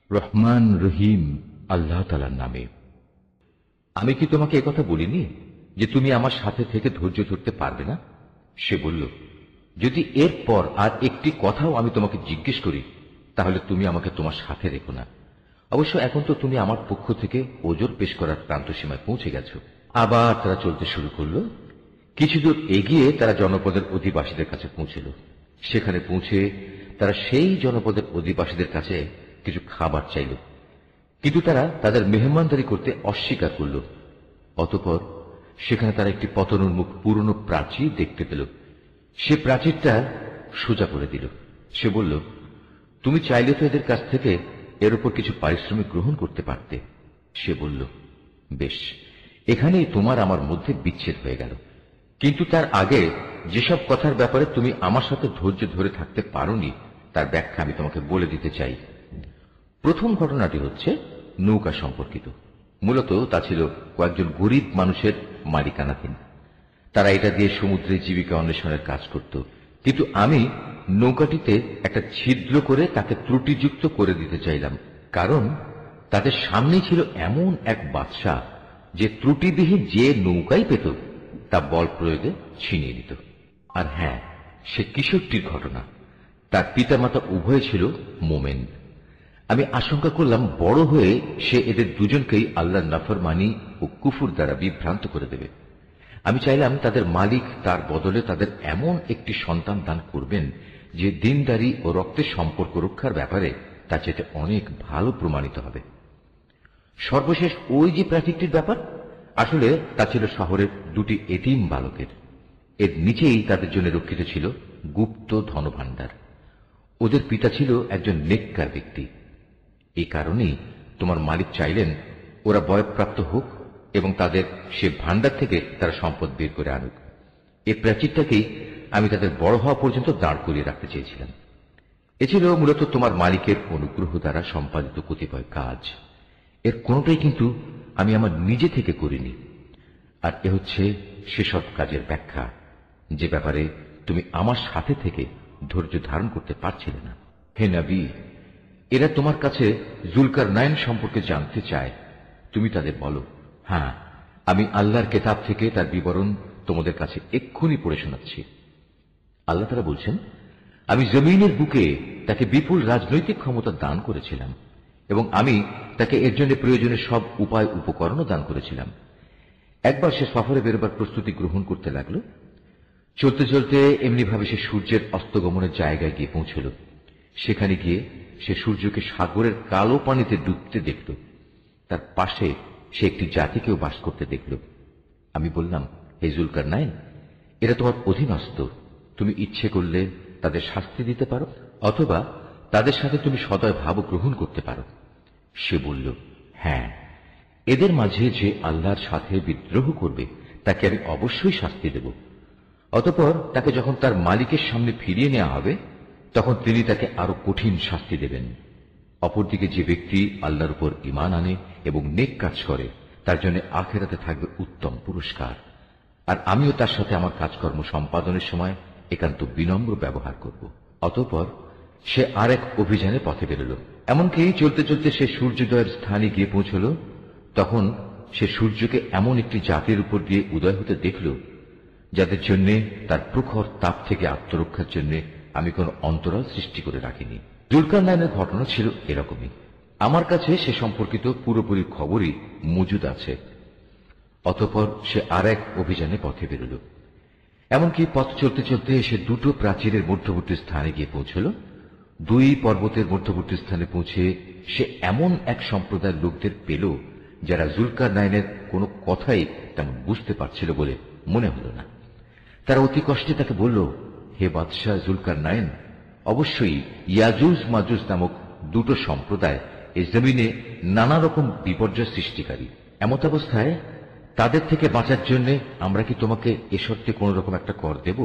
রহমান রহিম আল্লাহ তাআলার নামে। আমি কি তোমাকে একথা বলিনি যে তুমি আমার সাথে থেকে ধৈর্য ধরতে পারবে না? সে বলল, যদি এরপর আর একটি কথাও আমি তোমাকে জিজ্ঞেস করি তাহলে তুমি আমাকে তোমার সাথে রেখো না। অবশ্য এখন তো তুমি আমার পক্ষ থেকে ওজর পেশ করার প্রান্তসীমায় পৌঁছে গেছো। আবার তারা চলতে শুরু করলো। কিছু দূর এগিয়ে তারা জনপদের অধিবাসীদের কাছে পৌঁছল। সেখানে পৌঁছে তারা সেই জনপদের অধিবাসীদের কাছে কিছু খাবার চাইল, কিন্তু তারা তাদের মেহমানদারি করতে অস্বীকার করল। অতঃপর সেখানে তারা একটি পতনোন্মুখ পুরনো প্রাচীর দেখতে পেল। সে প্রাচীরটা সোজা করে দিল। সে বলল, তুমি চাইলে তো এদের কাছ থেকে এর উপর কিছু পারিশ্রমিক গ্রহণ করতে পারতে। সে বলল, বেশ, এখানেই তোমার আমার মধ্যে বিচ্ছেদ হয়ে গেল। কিন্তু তার আগে যেসব কথার ব্যাপারে তুমি আমার সাথে ধৈর্য ধরে থাকতে পারোনি তার ব্যাখ্যা আমি তোমাকে বলে দিতে চাই। প্রথম ঘটনাটি হচ্ছে নৌকা সম্পর্কিত। মূলত তা ছিল কয়েকজন গরিব মানুষের মালিকানাধীন। তারা এটা দিয়ে সমুদ্রে জীবিকা অন্বেষণের কাজ করত, কিন্তু আমি নৌকাটিতে একটা ছিদ্র করে তাকে ত্রুটিযুক্ত করে দিতে চাইলাম, কারণ তাদের সামনেই ছিল এমন এক বাদশা যে ত্রুটিবিহীন যে নৌকাই পেত তা বল প্রয়োগে ছিনিয়ে নিত। আর হ্যাঁ, সে কিশোরটির ঘটনা। তার পিতামাতা উভয় ছিল মোমেন। আমি আশঙ্কা করলাম বড় হয়ে সে এদের দুজনকেই আল্লাহর নাফরমানি ও কুফর দ্বারা বিভ্রান্ত করে দেবে। আমি চাইলাম তাদের মালিক তার বদলে তাদের এমন একটি সন্তান দান করবেন যে দিনদারি ও রক্তের সম্পর্ক রক্ষার ব্যাপারে তা চেয়ে অনেক ভালো প্রমাণিত হবে। সর্বশেষ ওই যে প্রাচীরটির ব্যাপার, আসলে তা ছিল শহরের দুটি এতিম বালকের। এর নিচেই তাদের জন্য রক্ষিত ছিল গুপ্ত ধনভাণ্ডার। ওদের পিতা ছিল একজন নেককার ব্যক্তি। এই কারণেই তোমার মালিক চাইলেন ওরা বয়ঃপ্রাপ্ত হোক এবং তাদের সে ভাণ্ডার থেকে তারা সম্পদ বের করে আনুক। এই প্রাচীরটাকেই আমি তাদের বড় হওয়া পর্যন্ত দাঁড় করিয়ে রাখতে চেয়েছিলাম। এ ছিল মূলত তোমার মালিকের অনুগ্রহ দ্বারা সম্পাদিত কতিপয় কাজ। এর কোনটাই কিন্তু আমি আমার নিজে থেকে করিনি। আর এ হচ্ছে সেসব কাজের ব্যাখ্যা যে ব্যাপারে তুমি আমার সাথে থেকে ধৈর্য ধারণ করতে পারছিলে না। হে নবী, এরা তোমার কাছে জুলকারনাইন সম্পর্কে জানতে চায়। তুমি তাদের বলো, হ্যাঁ, আমি আল্লাহর কেতাব থেকে তার বিবরণ তোমাদের কাছে এক্ষুনি পড়ে শোনাচ্ছি। আল্লাহ তাআলা বলছেন, আমি জমিনের বুকে তাকে বিপুল রাজনৈতিক ক্ষমতা দান করেছিলাম এবং আমি তাকে এর জন্য প্রয়োজনীয় সব উপায় উপকরণও দান করেছিলাম। একবার সে সফরে বেরোবার প্রস্তুতি গ্রহণ করতে লাগল। চলতে চলতে এমনিভাবে সে সূর্যের অস্তগমনের জায়গায় গিয়ে পৌঁছল। সেখানে গিয়ে সে সূর্যকে সাগরের কালো পানিতে ডুবতে দেখল। তার পাশে সে একটি জাতিকেও বাস করতে দেখল। আমি বললাম, হে জুলকারনাইন, এরা তোমার অধীনস্থ। তুমি ইচ্ছে করলে তাদের শাস্তি দিতে পারো অথবা তাদের সাথে তুমি সদয় ভাব গ্রহণ করতে পারো। সে বলল, হ্যাঁ, এদের মাঝে যে আল্লাহর সাথে বিদ্রোহ করবে তাকে আমি অবশ্যই শাস্তি দেব। অতঃপর তাকে যখন তার মালিকের সামনে ফিরিয়ে নেওয়া হবে তখন তিনি তাকে আরো কঠিন শাস্তি দেবেন। অপরদিকে যে ব্যক্তি আল্লাহর উপর ঈমান আনে এবং নেক কাজ করে তার জন্য আখিরাতে থাকবে উত্তম পুরস্কার। আর আমিও তার সাথে আমার কাজকর্ম সম্পাদনের সময় একান্ত বিনম্র ব্যবহার করব। অতঃপর সে আর এক অভিযানে পথে বেরোল। এমনকি চলতে চলতে সে সূর্যোদয়ের স্থানে গিয়ে পৌঁছল। তখন সে সূর্যকে এমন একটি জাতির উপর দিয়ে উদয় হতে দেখল যাদের জন্য তার প্রখর তাপ থেকে আত্মরক্ষার জন্য আমি কোন অন্তরাল সৃষ্টি করে রাখিনি। জুলকারনাইনের ঘটনা ছিল এরকমই। আমার কাছে সে সম্পর্কিত পুরোপুরি খবরই মজুদ আছে। অতঃপর সে আর এক অভিযানে পথে বেরোল। এমনকি পথ চলতে চলতে সে দুটো প্রাচীরের মধ্যবর্তী স্থানে গিয়ে পৌঁছল। দুই পর্বতের মধ্যবর্তী স্থানে পৌঁছে সে এমন এক সম্প্রদায়ের লোকদের পেল যারা জুলকারনাইনের কোনো কথাই তেমন বুঝতে পারছিল বলে মনে হল না। তারা অতি কষ্টে তাকে বলল, হে বাদশাহ জুলকারনাইন, অবশ্যই ইয়াজুজ মাজুজ নামক দুটো সম্প্রদায় এই জমিনে নানা রকম বিপর্যয় সৃষ্টিকারী। এমত অবস্থায় তাদের থেকে বাঁচার জন্য আমরা কি তোমাকে এ শর্তে কোন রকম একটা কর দেব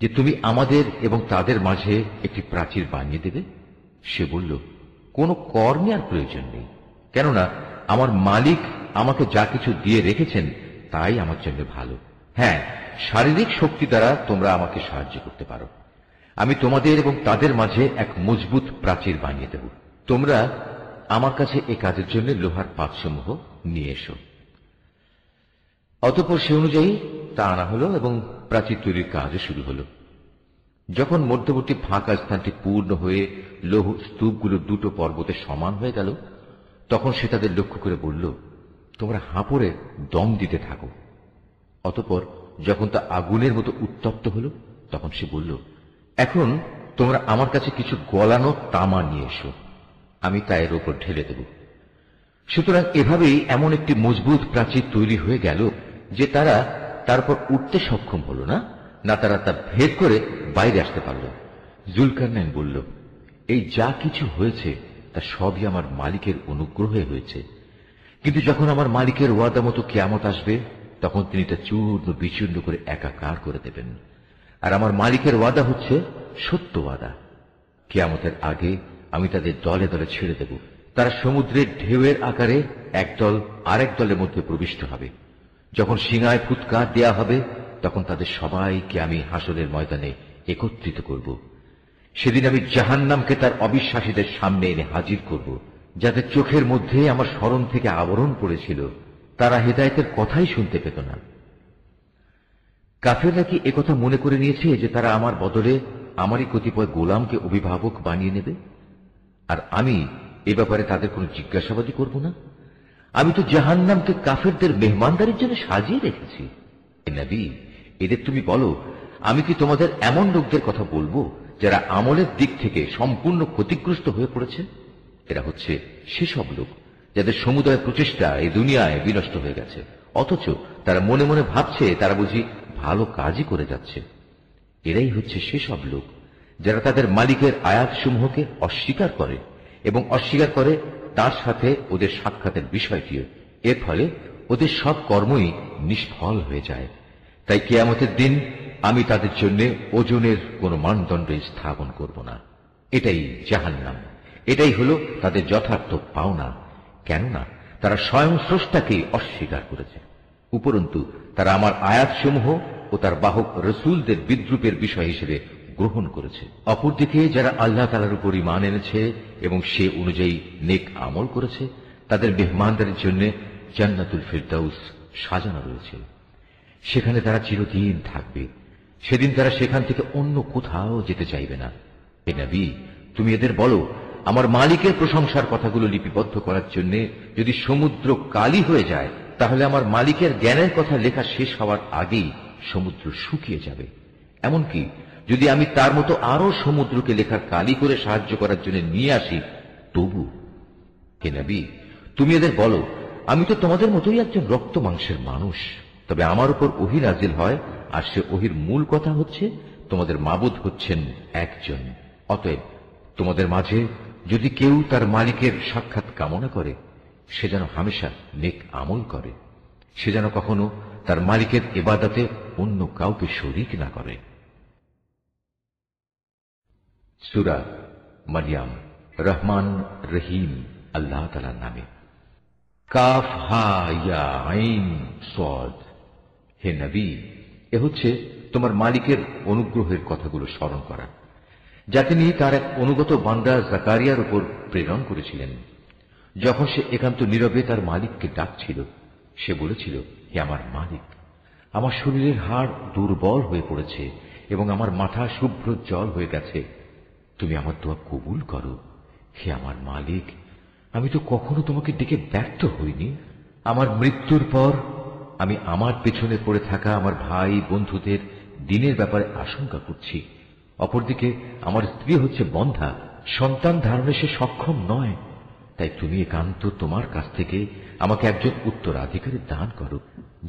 যে তুমি আমাদের এবং তাদের মাঝে একটি প্রাচীর বানিয়ে দেবে? সে বলল, কোনো কর নেওয়ার প্রয়োজন নেই, কেননা আমার মালিক আমাকে যা কিছু দিয়ে রেখেছেন তাই আমার জন্য ভালো। হ্যাঁ, শারীরিক শক্তি দ্বারা তোমরা আমাকে সাহায্য করতে পারো। আমি তোমাদের এবং তাদের মাঝে এক মজবুত প্রাচীর বানিয়ে দেব। তোমরা আমার কাছে এ কাজের জন্য লোহার পাতসমূহ নিয়ে এসো। অতঃপর সে অনুযায়ী তা আনা হল এবং প্রাচীর তৈরির কাজও শুরু হল। যখন মধ্যবর্তী ফাঁকা স্থানটি পূর্ণ হয়ে লৌহ স্তূপগুলো দুটো পর্বতে সমান হয়ে গেল, তখন সে তাদের লক্ষ্য করে বলল, তোমরা হাঁপড়ে দম দিতে থাকো। অতঃপর যখন তা আগুনের মতো উত্তপ্ত হল, তখন সে বলল, এখন তোমরা আমার কাছে কিছু গলানো তামা নিয়ে এসো, আমি তা এর ওপর ঢেলে দেব। সুতরাং এভাবেই এমন একটি মজবুত প্রাচীর তৈরি হয়ে গেল যে তারা তারপর উঠতে সক্ষম হল না, না তারা তা ভেদ করে বাইরে আসতে পারল। জুলকারনাইন বলল, এই যা কিছু হয়েছে তা সবই আমার মালিকের অনুগ্রহে হয়েছে, কিন্তু যখন আমার মালিকের ওয়াদা মতো কিয়ামত আসবে, তখন তিনি তা চূর্ণ বিচূর্ণ করে একাকার করে দেবেন। আর আমার মালিকের ওয়াদা হচ্ছে সত্য ওয়াদা। কিয়ামতের আগে আমি তাদের দলে দলে ছেড়ে দেব। তারা সমুদ্রের ঢেউয়ের আকারে একদল আরেক দলের মধ্যে প্রবিষ্ট হবে। যখন সিংহায় ফুৎকার দেয়া হবে, তখন তাদের সবাইকে আমি হাসরের ময়দানে একত্রিত করব। সেদিন আমি জাহান্নামকে তার অবিশ্বাসীদের সামনে এনে হাজির করব, যাদের চোখের মধ্যে আমার স্মরণ থেকে আবরণ পড়েছিল, তারা হেদায়েতের কথাই শুনতে পেত না। কাফেররা কি একথা মনে করে নিয়েছে যে তারা আমার বদলে আমারই কতিপয় গোলামকে অভিভাবক বানিয়ে নেবে, আর আমি এ ব্যাপারে তাদের কোনো জিজ্ঞাসাবাদই করব না? আমি তো জাহান্নামকে কাফেরদের মেহমানদারির জন্য সাজিয়ে রেখেছি। নবী, এদের তুমি বলো, আমি কি তোমাদের এমন লোকদের কথা বলবো যারা আমলের দিক থেকে সম্পূর্ণ ক্ষতিগ্রস্ত হয়ে পড়েছে? এরা হচ্ছে সেসব লোক যাদের সমুদয় প্রচেষ্টা এই দুনিয়ায় বিনষ্ট হয়ে গেছে, অথচ তারা মনে মনে ভাবছে তারা বুঝি ভালো কাজই করে যাচ্ছে। এরাই হচ্ছে সেসব লোক যারা তাদের মালিকের আয়াতসমূহকে অস্বীকার করে এবং অস্বীকার করে তার সাথে ওদের সাক্ষাতের বিষয়টিও। এর ফলে ওদের সব কর্মই নিষ্ফল হয়ে যায়। তাই কিয়ামতের দিন আমি তাদের জন্য ওজনের কোন মানদণ্ড স্থাপন করব না। এটাই জাহান্নাম, এটাই হলো তাদের যথার্থ পাওনা। কেননা তারা স্বয়ং স্রষ্টাকে অস্বীকার করেছে, উপরন্তু তারা আমার আয়াতসমূহ ও তার বাহক রসুলদের বিদ্রুপের বিষয় হিসেবে গ্রহণ করেছে। অপরদিকে যারা আল্লাহ তাআলার উপর ঈমান এনেছে এবং সে অনুযায়ী নেক আমল করেছে, তাদের মেহমানদারির জন্য জান্নাতুল ফিরদাউস সাজানো রয়েছে। সেখানে তারা চিরদিন থাকবে। সেদিন তারা সেখান থেকে অন্য কোথাও যেতে চাইবে না। হে নবী, তুমি এদের বলো, আমার মালিকের প্রশংসার কথাগুলো লিপিবদ্ধ করার জন্য যদি সমুদ্র কালি হয়ে যায়, তাহলে আমার মালিকের জ্ঞানের কথা লেখা শেষ হওয়ার আগেই সমুদ্র শুকিয়ে যাবে। এমনকি যদি আমি তার মতো আরো সমুদ্রকে লেখার কালি করে সাহায্য করার জন্য নিয়ে আসি, তবু। হে নবী, তুমি এদের বলো, আমি তো তোমাদের মতোই একজন রক্ত মাংসের মানুষ, তবে আমার উপর ওহী নাজিল হয়, আর সে ওহীর মূল কথা হচ্ছে তোমাদের মাবুদ হচ্ছেন একজন। অতএব তোমাদের মাঝে যদি কেউ তার মালিকের সাক্ষাৎ কামনা করে, সে যেন হামেশা নেক আমল করে, সে যেন কখনো তার মালিকের ইবাদতে অন্য কাউকে শরীক না করে। সূরা মারইয়াম, রহমান রহিম আল্লাহ তাআলার নামে। কাফ হা ইয়া আইন সাদ। হে নবী, এ হচ্ছে তোমার মালিকের অনুগ্রহের কথাগুলো স্মরণ করা, যা তিনি তার এক অনুগত বান্দা জাকারিয়ার উপর প্রেরণ করেছিলেন। যখন সে একান্ত নীরবে তার মালিককে ডাকছিল, সে বলেছিল, হে আমার মালিক, আমার শরীরের হাড় দুর্বল হয়ে পড়েছে এবং আমার মাথা শুভ্র জল হয়ে গেছে, তুমি আমার দোয়া কবুল করো। হে আমার মালিক, আমি তো কখনো তোমাকে ডেকে ব্যর্থ হইনি। আমার মৃত্যুর পর আমি আমার পেছনে পড়ে থাকা আমার ভাই বন্ধুদের দিনের ব্যাপারে আশঙ্কা করছি। অপরদিকে আমার স্ত্রী হচ্ছে বন্ধা, সন্তান ধারণে সে সক্ষম নয়। তাই তুমি একান্ত তোমার কাছ থেকে আমাকে একজন উত্তরাধিকারী দান করো,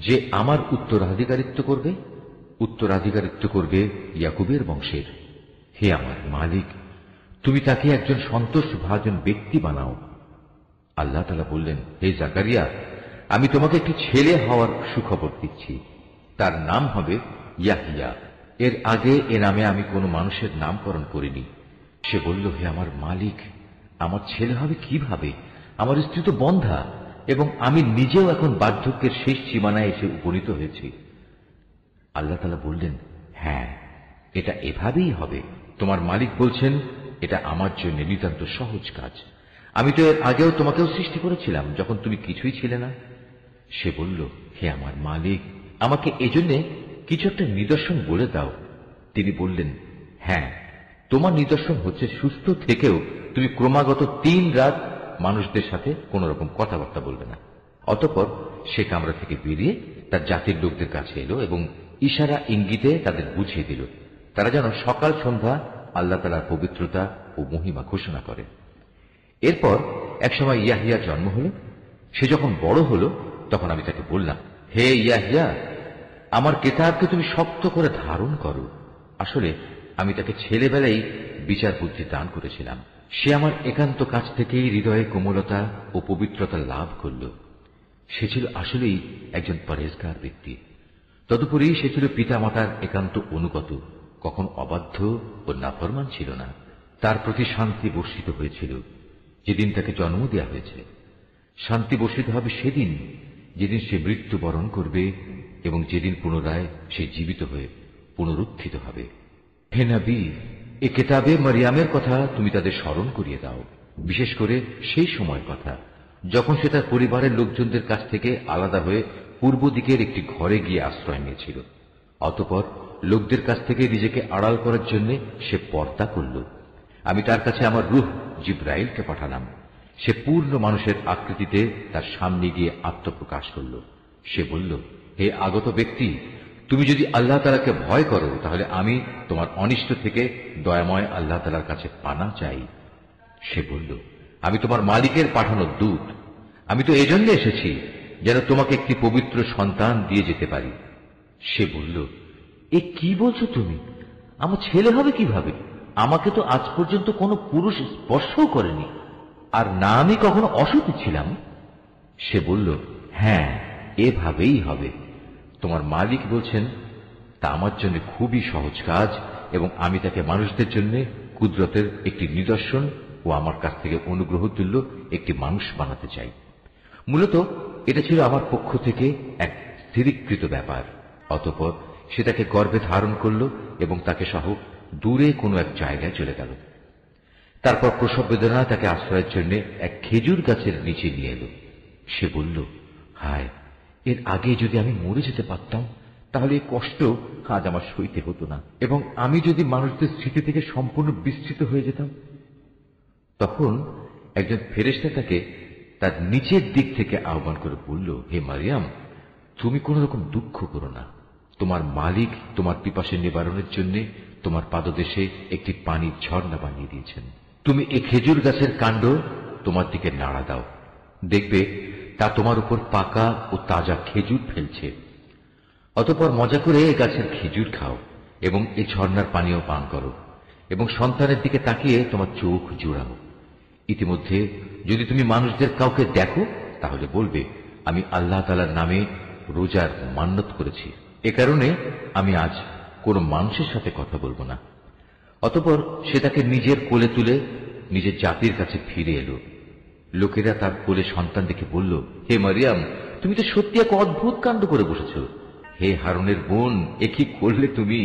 যে আমার উত্তরাধিকারিত্ব করবে ইয়াকুবের বংশের। হে আমার মালিক, তুমি তাকে একজন সন্তোষভাজন ব্যক্তি বানাও। আল্লাহ তাআলা বললেন, হে জাকারিয়া, আমি তোমাকে একটি ছেলে হওয়ার সুখবর দিচ্ছি। তার নাম হবে ইয়াহিয়া। এর আগে এ নামে আমি কোনো মানুষের নামকরণ করিনি। সে বলল, হে আমার মালিক, আমার ছেলে হবে কিভাবে? আমার স্ত্রী তো বন্ধা এবং আমি নিজেও এখন বার্ধক্যের শেষ সীমানায় এসে উপনীত হয়েছি। আল্লাহ তাআলা বললেন, হ্যাঁ, এটা এভাবেই হবে। তোমার মালিক বলছেন, এটা আমার জন্য নিতান্ত সহজ কাজ। আমি তো এর আগেও তোমাকেও সৃষ্টি করেছিলাম যখন তুমি কিছুই ছিলে না। সে বলল, হে আমার মালিক, আমাকে এজন্য কিছু একটা নিদর্শন বলে দাও। তিনি বললেন, হ্যাঁ, তোমার নিদর্শন হচ্ছে সুস্থ থেকেও তুমি ক্রমাগত 3 রাত মানুষদের সাথে কোন রকম কথাবার্তা বলবে না। অতঃপর সে কামরা থেকে বেরিয়ে তার জাতির লোকদের কাছে এলো এবং ইশারা ইঙ্গিতে তাদের বুঝিয়ে দিল তারা যেন সকাল সন্ধ্যা আল্লাহ তাআলার পবিত্রতা ও মহিমা ঘোষণা করে। এরপর একসময় ইয়াহিয়ার জন্ম হল। সে যখন বড় হল তখন আমি তাকে বললাম, হে ইয়াহিয়া, আমার কিতাবকে তুমি শক্ত করে ধারণ করো। আসলে আমি তাকে ছেলেবেলায় বিচার বুদ্ধি দান করেছিলাম। সে আমার একান্ত কাছ থেকেই হৃদয়ে কোমলতা ও পবিত্রতা লাভ করল। সে ছিল আসলেই একজন পরেজগার ব্যক্তি। তদুপরি সে ছিল পিতামাতার একান্ত অনুগত, কখন অবাধ্য ও নাফরমান ছিল না। তার প্রতি শান্তি বর্ষিত হয়েছিল যেদিন তাকে জন্ম দেওয়া হয়েছে। শান্তি বর্ষিত হবে সেদিন যেদিন সে মৃত্যুবরণ করবে এবং যেদিন পুনরায় সে জীবিত হয়ে পুনরুত্থিত হবে। হে নবী, এ কিতাবে মারিয়ামের কথা তুমি তাদের স্মরণ করিয়ে দাও, বিশেষ করে সেই সময়ের কথা যখন সে তার পরিবারের লোকজনদের কাছ থেকে আলাদা হয়ে পূর্ব দিকের একটি ঘরে গিয়ে আশ্রয় নিয়েছিল। অতঃপর লোকদের কাছ থেকে নিজেকে আড়াল করার জন্য সে পর্দা করল। আমি তার কাছে আমার রূহ জিব্রাইলকে পাঠালাম। সে পূর্ণ মানুষের আকৃতিতে তার সামনে গিয়ে আত্মপ্রকাশ করল। সে বলল, হে আগত ব্যক্তি, তুমি যদি আল্লাহ তাআলাকে ভয় করো তাহলে আমি তোমার অনিষ্ট থেকে দয়াময় আল্লাহ তাআলার কাছে পানা চাই। সে বলল, আমি তোমার মালিকের পাঠানো দূত। আমি তো এজন্য এসেছি যেন তোমাকে একটি পবিত্র সন্তান দিয়ে যেতে পারি। সে বলল, এ কি বলছো তুমি? আমার ছেলে হবে কিভাবে? আমাকে তো আজ পর্যন্ত কোনো পুরুষ স্পর্শও করেনি, আর না আমি কখনো অসতী ছিলাম। সে বলল, হ্যাঁ, এভাবেই হবে। তোমার মালিক বলছেন, তা আমার জন্য খুবই সহজ কাজ এবং আমি তাকে মানুষদের জন্য কুদরতের একটি নিদর্শন ও আমার কাছ থেকে অনুগ্রহ তুল্য একটি মানুষ বানাতে চাই। মূলত এটা ছিল আমার পক্ষ থেকে এক স্থিরীকৃত ব্যাপার। অতঃপর সে তাকে গর্ভে ধারণ করল এবং তাকে সহ দূরে কোনো এক জায়গায় চলে গেল। তারপর প্রসব বেদনা তাকে আশ্রয়ের জন্য এক খেজুর গাছের নিচে নিয়ে এলো। সে বলল, হায়, এর আগে যদি আমি মরে যেতে পারতাম তাহলে এই কষ্ট আজ আমার সইতে হতো না, এবং আমি যদি মানুষদের স্মৃতি থেকে সম্পূর্ণ বিস্তৃত হয়ে যেতাম। তখন একজন ফেরেশতা তাকে তার নিচের দিক থেকে আহ্বান করে বলল, হে মারিয়াম, তুমি কোন রকম দুঃখ করো না। তোমার মালিক তোমার পিপাসা নিবারণের জন্য তোমার পাদদেশে একটি পানির ঝর্ণা বানিয়ে দিয়েছেন। তুমি এই খেজুর গাছের কাণ্ড তোমার দিকে নাড়া দাও, দেখবে তা তোমার উপর পাকা ও তাজা খেজুর ফেলছে। অতঃপর মজা করে এ গাছের খেজুর খাও এবং এই ঝর্ণার পানীয় পান করো এবং সন্তানের দিকে তাকিয়ে তোমার চোখ জোড়াও। ইতিমধ্যে যদি তুমি মানুষদের কাউকে দেখো তাহলে বলবে, আমি আল্লাহ তাআলার নামে রোজার মান্নত করেছি, এ কারণে আমি আজ কোন মানুষের সাথে কথা বলবো না। অতঃপর সে তাকে নিজের কোলে তুলে নিজের জাতির কাছে ফিরে এলো। লোকেরা তার কোলে সন্তান দেখে বলল, হে মারিয়াম, তুমি তো সত্যি এক অদ্ভুত কাণ্ড করে বসেছ। হে হারুনের বোন, এ কি করলে তুমি?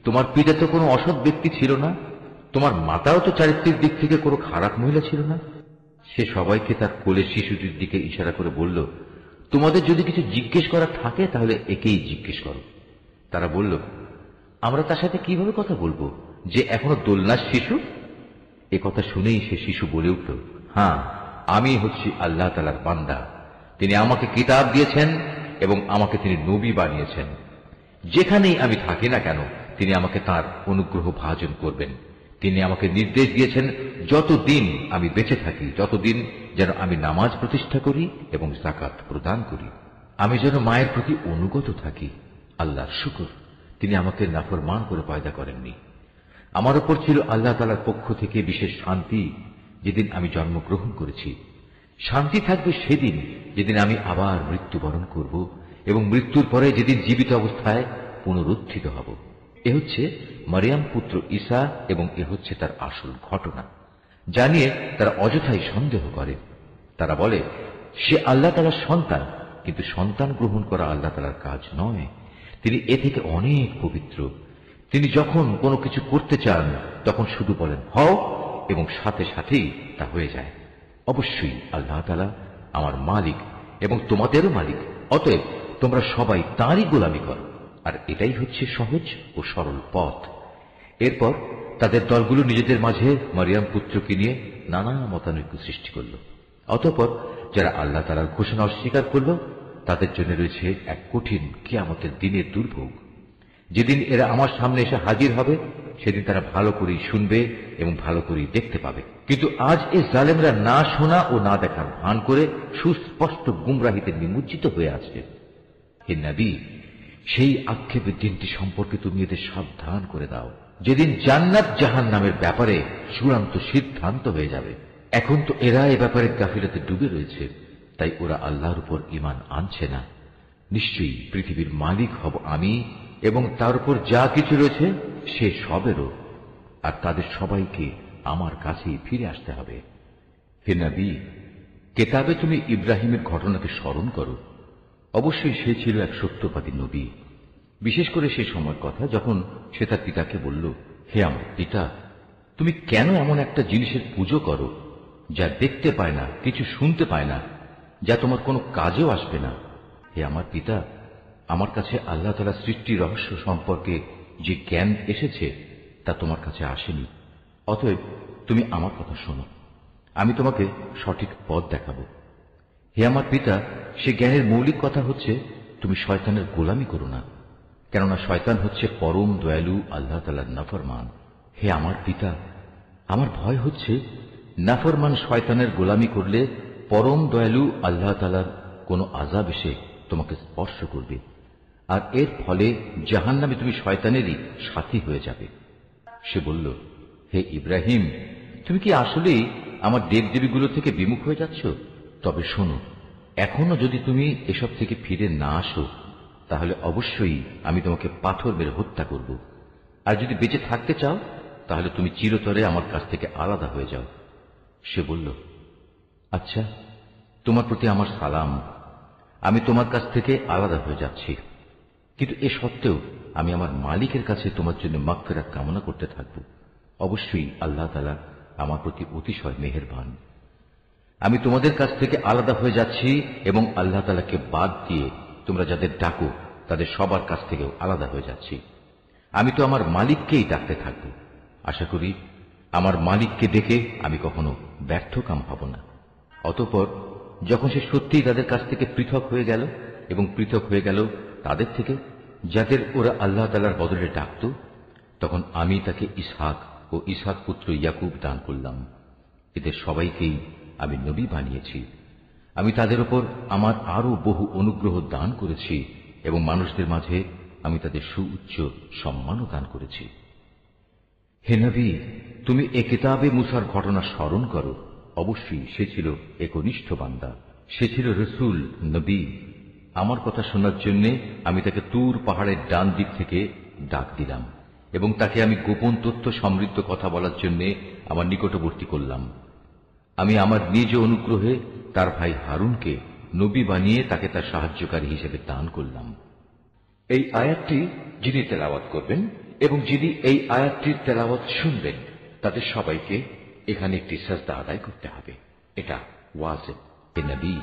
তোমার পিতা তো কোনো অসৎ ব্যক্তি ছিল না, তোমার মাতাও তো চারিত্রিক দিক থেকে কোনো খারাপ মহিলা ছিল না। সে সবাইকে তার কোলে শিশুটির দিকে ইশারা করে বলল, তোমাদের যদি কিছু জিজ্ঞেস করা থাকে তাহলে একেই জিজ্ঞেস করো। তারা বলল, আমরা তার সাথে কিভাবে কথা বলবো যে এখনো দোলনার শিশু? এ কথা শুনেই সে শিশু বলে উঠল, হ্যাঁ, আমি হচ্ছি আল্লাহ তাআলার বান্দা। তিনি আমাকে কিতাব দিয়েছেন এবং আমাকে তিনি নবী বানিয়েছেন। যেখানেই আমি থাকি না কেন তিনি আমাকে তার অনুগ্রহ ভাজন করবেন। তিনি আমাকে নির্দেশ দিয়েছেন যতদিন আমি বেঁচে থাকি যতদিন যেন আমি নামাজ প্রতিষ্ঠা করি এবং যাকাত প্রদান করি, আমি যেন মায়ের প্রতি অনুগত থাকি। আল্লাহর শুকর, তিনি আমাকে নাফরমান করে পয়দা করেননি। আমার উপর ছিল আল্লাহ তাআলার পক্ষ থেকে বিশেষ শান্তি যেদিন আমি জন্মগ্রহণ করেছি। শান্তি থাকবে সেদিন যেদিন আমি আবার মৃত্যুবরণ করব এবং মৃত্যুর পরে যেদিন জীবিত অবস্থায় পুনরুত্থিত হব। এ হচ্ছে মারিয়াম পুত্র ঈসা এবং এ হচ্ছে তার আসল ঘটনা। জানিয়ে তারা অযথাই সন্দেহ করে। তারা বলে, সে আল্লাহ তাআলার সন্তান, কিন্তু সন্তান গ্রহণ করা আল্লাহ তাআলার কাজ নয়। তিনি এ থেকে অনেক পবিত্র। তিনি যখন কোনো কিছু করতে চান তখন শুধু বলেন হও এবং সাথে সাথেই তা হয়ে যায়। অবশ্যই আল্লাহ তাআলা আমার মালিক এবং তোমাদেরও মালিক, অতএব তোমরা সবাই তাঁরই গোলামি করো, আর এটাই হচ্ছে সহজ ও সরল পথ। এরপর তাদের দলগুলো নিজেদের মাঝে মারিয়াম পুত্রকে নিয়ে নানা মতানৈক্য সৃষ্টি করল। অতঃপর যারা আল্লাহ তাআলার ঘোষণা অস্বীকার করল, তাদের জন্য রয়েছে এক কঠিন কিয়ামতের দিনের দুর্ভোগ। যেদিন এরা আমার সামনে এসে হাজির হবে, সেদিন তারা ভালো করেই শুনবে এবং ভালো করেই দেখতে পাবে। কিন্তু আজ এই জালেমরা না শোনা ও না দেখার ভান করে সুস্পষ্ট গুমরাহিতে নিমজ্জিত হয়ে আছে। হে নবী, সেই আক্ষেপের দিনটি সম্পর্কে তুমি এদের সাবধান করে দাও, যেদিন জান্নাত জাহান্নামের ব্যাপারে চূড়ান্ত সিদ্ধান্ত হয়ে যাবে। এখন তো এরা এ ব্যাপারে গাফিলতে ডুবে রয়েছে, তাই ওরা আল্লাহর উপর ঈমান আনছে না। নিশ্চয়ই পৃথিবীর মালিক হব আমি এবং তার উপর যা কিছু রয়েছে সে সবেরও, আর তাদের সবাইকে আমার কাছেই ফিরে আসতে হবে। হে নবী, কেতাবে তুমি ইব্রাহিমের ঘটনাকে স্মরণ করো। অবশ্যই সে ছিল এক সত্যবাদী নবী। বিশেষ করে সে সময়ের কথা যখন সে তার পিতাকে বলল, হে আমার পিতা, তুমি কেন এমন একটা জিনিসের পুজো করো যা দেখতে পায় না, কিছু শুনতে পায় না, যা তোমার কোনো কাজেও আসবে না? হে আমার পিতা, আমার কাছে আল্লাহ তাআলার সৃষ্টি রহস্য সম্পর্কে যে জ্ঞান এসেছে তা তোমার কাছে আসেনি। অতএব তুমি আমার কথা শোনো, আমি তোমাকে সঠিক পথ দেখাবো। হে আমার পিতা, সে জ্ঞানের মৌলিক কথা হচ্ছে তুমি শয়তানের গোলামি করো না, কেননা শয়তান হচ্ছে পরম দয়ালু আল্লাহ তাআলার নাফরমান। হে আমার পিতা, আমার ভয় হচ্ছে নাফরমান শয়তানের গোলামি করলে পরম দয়ালু আল্লাহ তাআলার কোনো আযাব এসে তোমাকে স্পর্শ করবে, আর এর ফলে জাহান্নামে তুমি শয়তানেরই সাথী হয়ে যাবে। সে বলল, হে ইব্রাহিম, তুমি কি আসলেই আমার দেবদেবীগুলো থেকে বিমুখ হয়ে যাচ্ছ? তবে শোনো, এখনো যদি তুমি এসব থেকে ফিরে না আসো, তাহলে অবশ্যই আমি তোমাকে পাথর মেরে হত্যা করব। আর যদি বেঁচে থাকতে চাও, তাহলে তুমি চিরতরে আমার কাছ থেকে আলাদা হয়ে যাও। সে বলল, আচ্ছা, তোমার প্রতি আমার সালাম, আমি তোমার কাছ থেকে আলাদা হয়ে যাচ্ছি, কিন্তু এ সত্ত্বেও আমি আমার মালিকের কাছে তোমার জন্য মাগফিরাত কামনা করতে থাকব। অবশ্যই আল্লাহ তাআলা আমার প্রতি অতিশয় মেহেরবান। আমি তোমাদের কাছ থেকে আলাদা হয়ে যাচ্ছি এবং আল্লাহ তাআলাকে বাদ দিয়ে তোমরা যাদের ডাকো তাদের সবার কাছ থেকেও আলাদা হয়ে যাচ্ছি। আমি তো আমার মালিককেই ডাকতে থাকব। আশা করি আমার মালিককে ডেকে আমি কখনো ব্যর্থকাম হব না। অতঃপর যখন সে সত্যিই তাদের কাছ থেকে পৃথক হয়ে গেল এবং পৃথক হয়ে গেল তাদের থেকে যাদের ওরা আল্লাহ তাআলার বদলে ডাকত, তখন আমি তাকে ইসহাক ও ইসহাক পুত্র ইয়াকুব দান করলাম। এদের সবাইকেই আমি নবী বানিয়েছি। আমি তাদের উপর আমার আরো বহু অনুগ্রহ দান করেছি এবং মানুষদের মাঝে আমি তাদের সুউচ্চ সম্মানও দান করেছি। হে নবী, তুমি এ কিতাবে মুসার ঘটনা স্মরণ করো। অবশ্যই সে ছিল একনিষ্ঠ বান্দা, সে ছিল রসুল নবী। আমার কথা শোনার জন্য আমি তাকে তুর পাহাড়ের ডান দিক থেকে ডাক দিলাম এবং তাকে আমি গোপন তথ্য সমৃদ্ধ কথা বলার জন্য আমার নিকটবর্তী করলাম। আমি আমার নিজ অনুগ্রহে তার ভাই হারুনকে নবী বানিয়ে তাকে তার সাহায্যকারী হিসেবে দান করলাম। এই আয়াতটি যিনি তেলাওয়াত করবেন এবং যিনি এই আয়াতটির তেলাওয়াত শুনবেন, তাদের সবাইকে এখানে একটি সাজদা আদায় করতে হবে। এটা ওয়াজিব। হে নবী,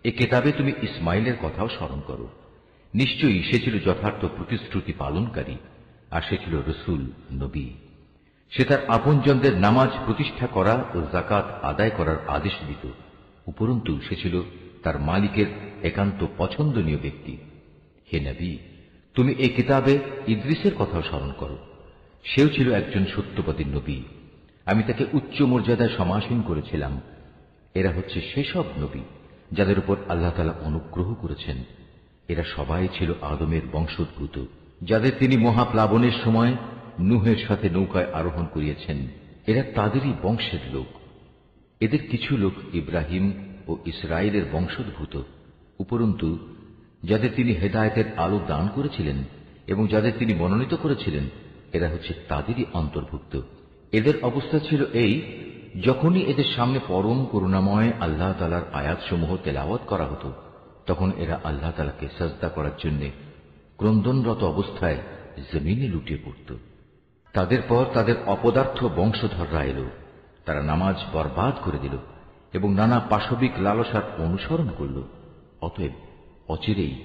এ কিতাবে তুমি ইসমাইলের কথাও স্মরণ করো। নিশ্চয়ই সে ছিল যথার্থ প্রতিশ্রুতি পালনকারী, আর সে ছিল রসুল নবী। সে তার আপনজনদের নামাজ প্রতিষ্ঠা করা ও যাকাত আদায় করার আদেশ দিত। উপরন্তু সে ছিল তার মালিকের একান্ত পছন্দনীয় ব্যক্তি। হে নবী, তুমি এই কিতাবে ইদ্রিসের কথাও স্মরণ করো। সেও ছিল একজন সত্যবাদী নবী। আমি তাকে উচ্চ মর্যাদায় সমাসীন করেছিলাম। এরা হচ্ছে সেসব নবী যাদের উপর আল্লাহ তাআলা অনুগ্রহ করেছেন। এরা সবাই ছিল আদমের বংশোদ্ভূত, যাদের তিনি মহাপ্লাবনের সময় নূহের সাথে নৌকায় আরোহণ করিয়েছেন। এরা তাদেরই বংশের লোক। এদের কিছু লোক ইব্রাহিম ও ইসরায়েলের বংশোদ্ভূত। উপরন্তু যাদের তিনি হেদায়েতের আলো দান করেছিলেন এবং যাদের তিনি মনোনীত করেছিলেন, এরা হচ্ছে তাদেরই অন্তর্ভুক্ত। এদের অবস্থা ছিল এই, যখনই এদের সামনে পরম করুণাময় আল্লাহ তাআলার আয়াতসমূহ তেলাওয়াত করা হতো, তখন এরা আল্লাহ তাআলাকে সাজদা করার জন্য ক্রন্দনরত অবস্থায় জমিনে লুটিয়ে পড়ত। তাদের পর তাদের অপদার্থ বংশধররা এলো, তারা নামাজ বরবাদ করে দিল এবং নানা পাশবিক লালসার অনুসরণ করল। অতএব অচিরেই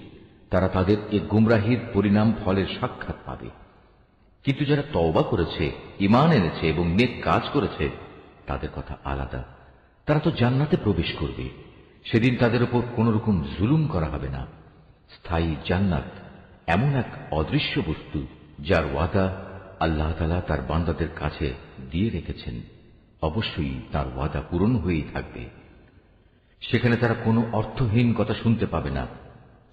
তারা তাদের এ গুমরাহির পরিণাম ফলের সাক্ষাৎ পাবে। কিন্তু যারা তওবা করেছে, ঈমান এনেছে এবং নেক কাজ করেছে, তাদের কথা আলাদা। তারা তো জান্নাতে প্রবেশ করবে। সেদিন তাদের উপর কোন রকম জুলুম করা হবে না। স্থায়ী জান্নাত এমন এক অদৃশ্য বস্তু, যার ওয়াদা আল্লাহ তাআলা তার বান্দাদের কাছে দিয়ে রেখেছেন। অবশ্যই তার ওয়াদা পূরণ হয়েই থাকবে। সেখানে তারা কোনো অর্থহীন কথা শুনতে পাবে না।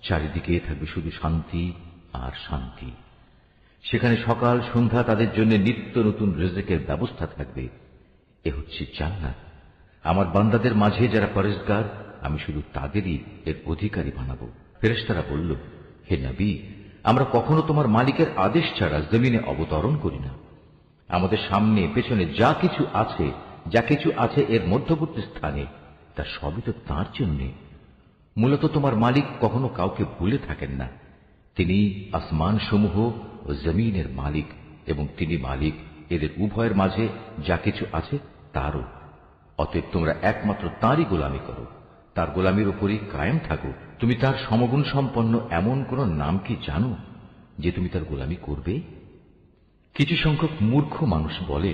চারিদিকে থাকবে শুধু শান্তি আর শান্তি। সেখানে সকাল সন্ধ্যা তাদের জন্য নিত্য নতুন রিজেকের ব্যবস্থা থাকবে। এ হচ্ছে জান্নাত। আমার বান্দাদের মাঝে যারা পরেজগার, আমি শুধু তাদেরই এর অধিকারী বানাবো। ফেরেশতারা বলল, হে নবী, আমরা কখনো তোমার মালিকের আদেশ ছাড়া জমিনে অবতরণ করি না। আমাদের সামনে পেছনে যা কিছু আছে এর মধ্যবর্তী স্থানে, তা সবই তো তাঁর জন্যে। মূলত তোমার মালিক কখনো কাউকে ভুলে থাকেন না। তিনি আসমান সমূহ ও জমিনের মালিক, এবং তিনি মালিক এদের উভয়ের মাঝে যা কিছু আছে তারও। অতএব তোমরা একমাত্র তাঁরই গোলামি করো, তার গোলামির উপরই কায়েম থাকো। তুমি তার সমগুণ সম্পন্ন এমন কোন নাম কি জানো যে তুমি তার গোলামি করবে? কিছু সংখ্যক মূর্খ মানুষ বলে,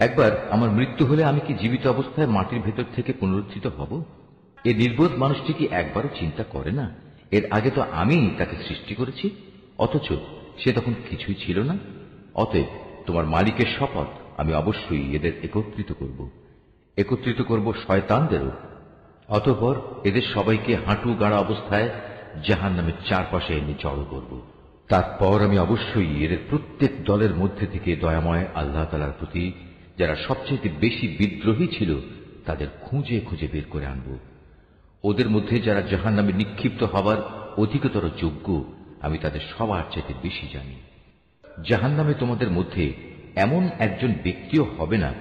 একবার আমার মৃত্যু হলে আমি কি জীবিত অবস্থায় মাটির ভেতর থেকে পুনরুত্থিত হব? এ নির্বোধ মানুষটি কি একবারও চিন্তা করে না, এর আগে তো আমি তাকে সৃষ্টি করেছি, অথচ সে তখন কিছুই ছিল না? অতএব তোমার মালিকের শপথ, আমি অবশ্যই এদের একত্রিত করব শয়তানদেরও। অতঃপর এদের সবাইকে হাঁটু গাড়া অবস্থায় জাহান্নামের চারপাশে এনে জড়ো করব। তারপর আমি অবশ্যই এদের প্রত্যেক দলের মধ্যে থেকে দয়াময় আল্লাহ তাআলার প্রতি যারা সবচেয়ে বেশি বিদ্রোহী ছিল তাদের খুঁজে খুঁজে বের করে আনব। ওদের মধ্যে যারা জাহান্নামে নিক্ষিপ্ত হবার অধিকতর যোগ্য, আমি তাদের সবার চাইতে বেশি জানি। জাহান্নামে তোমাদের মধ্যে এমন একজন ব্যক্তিও হবে না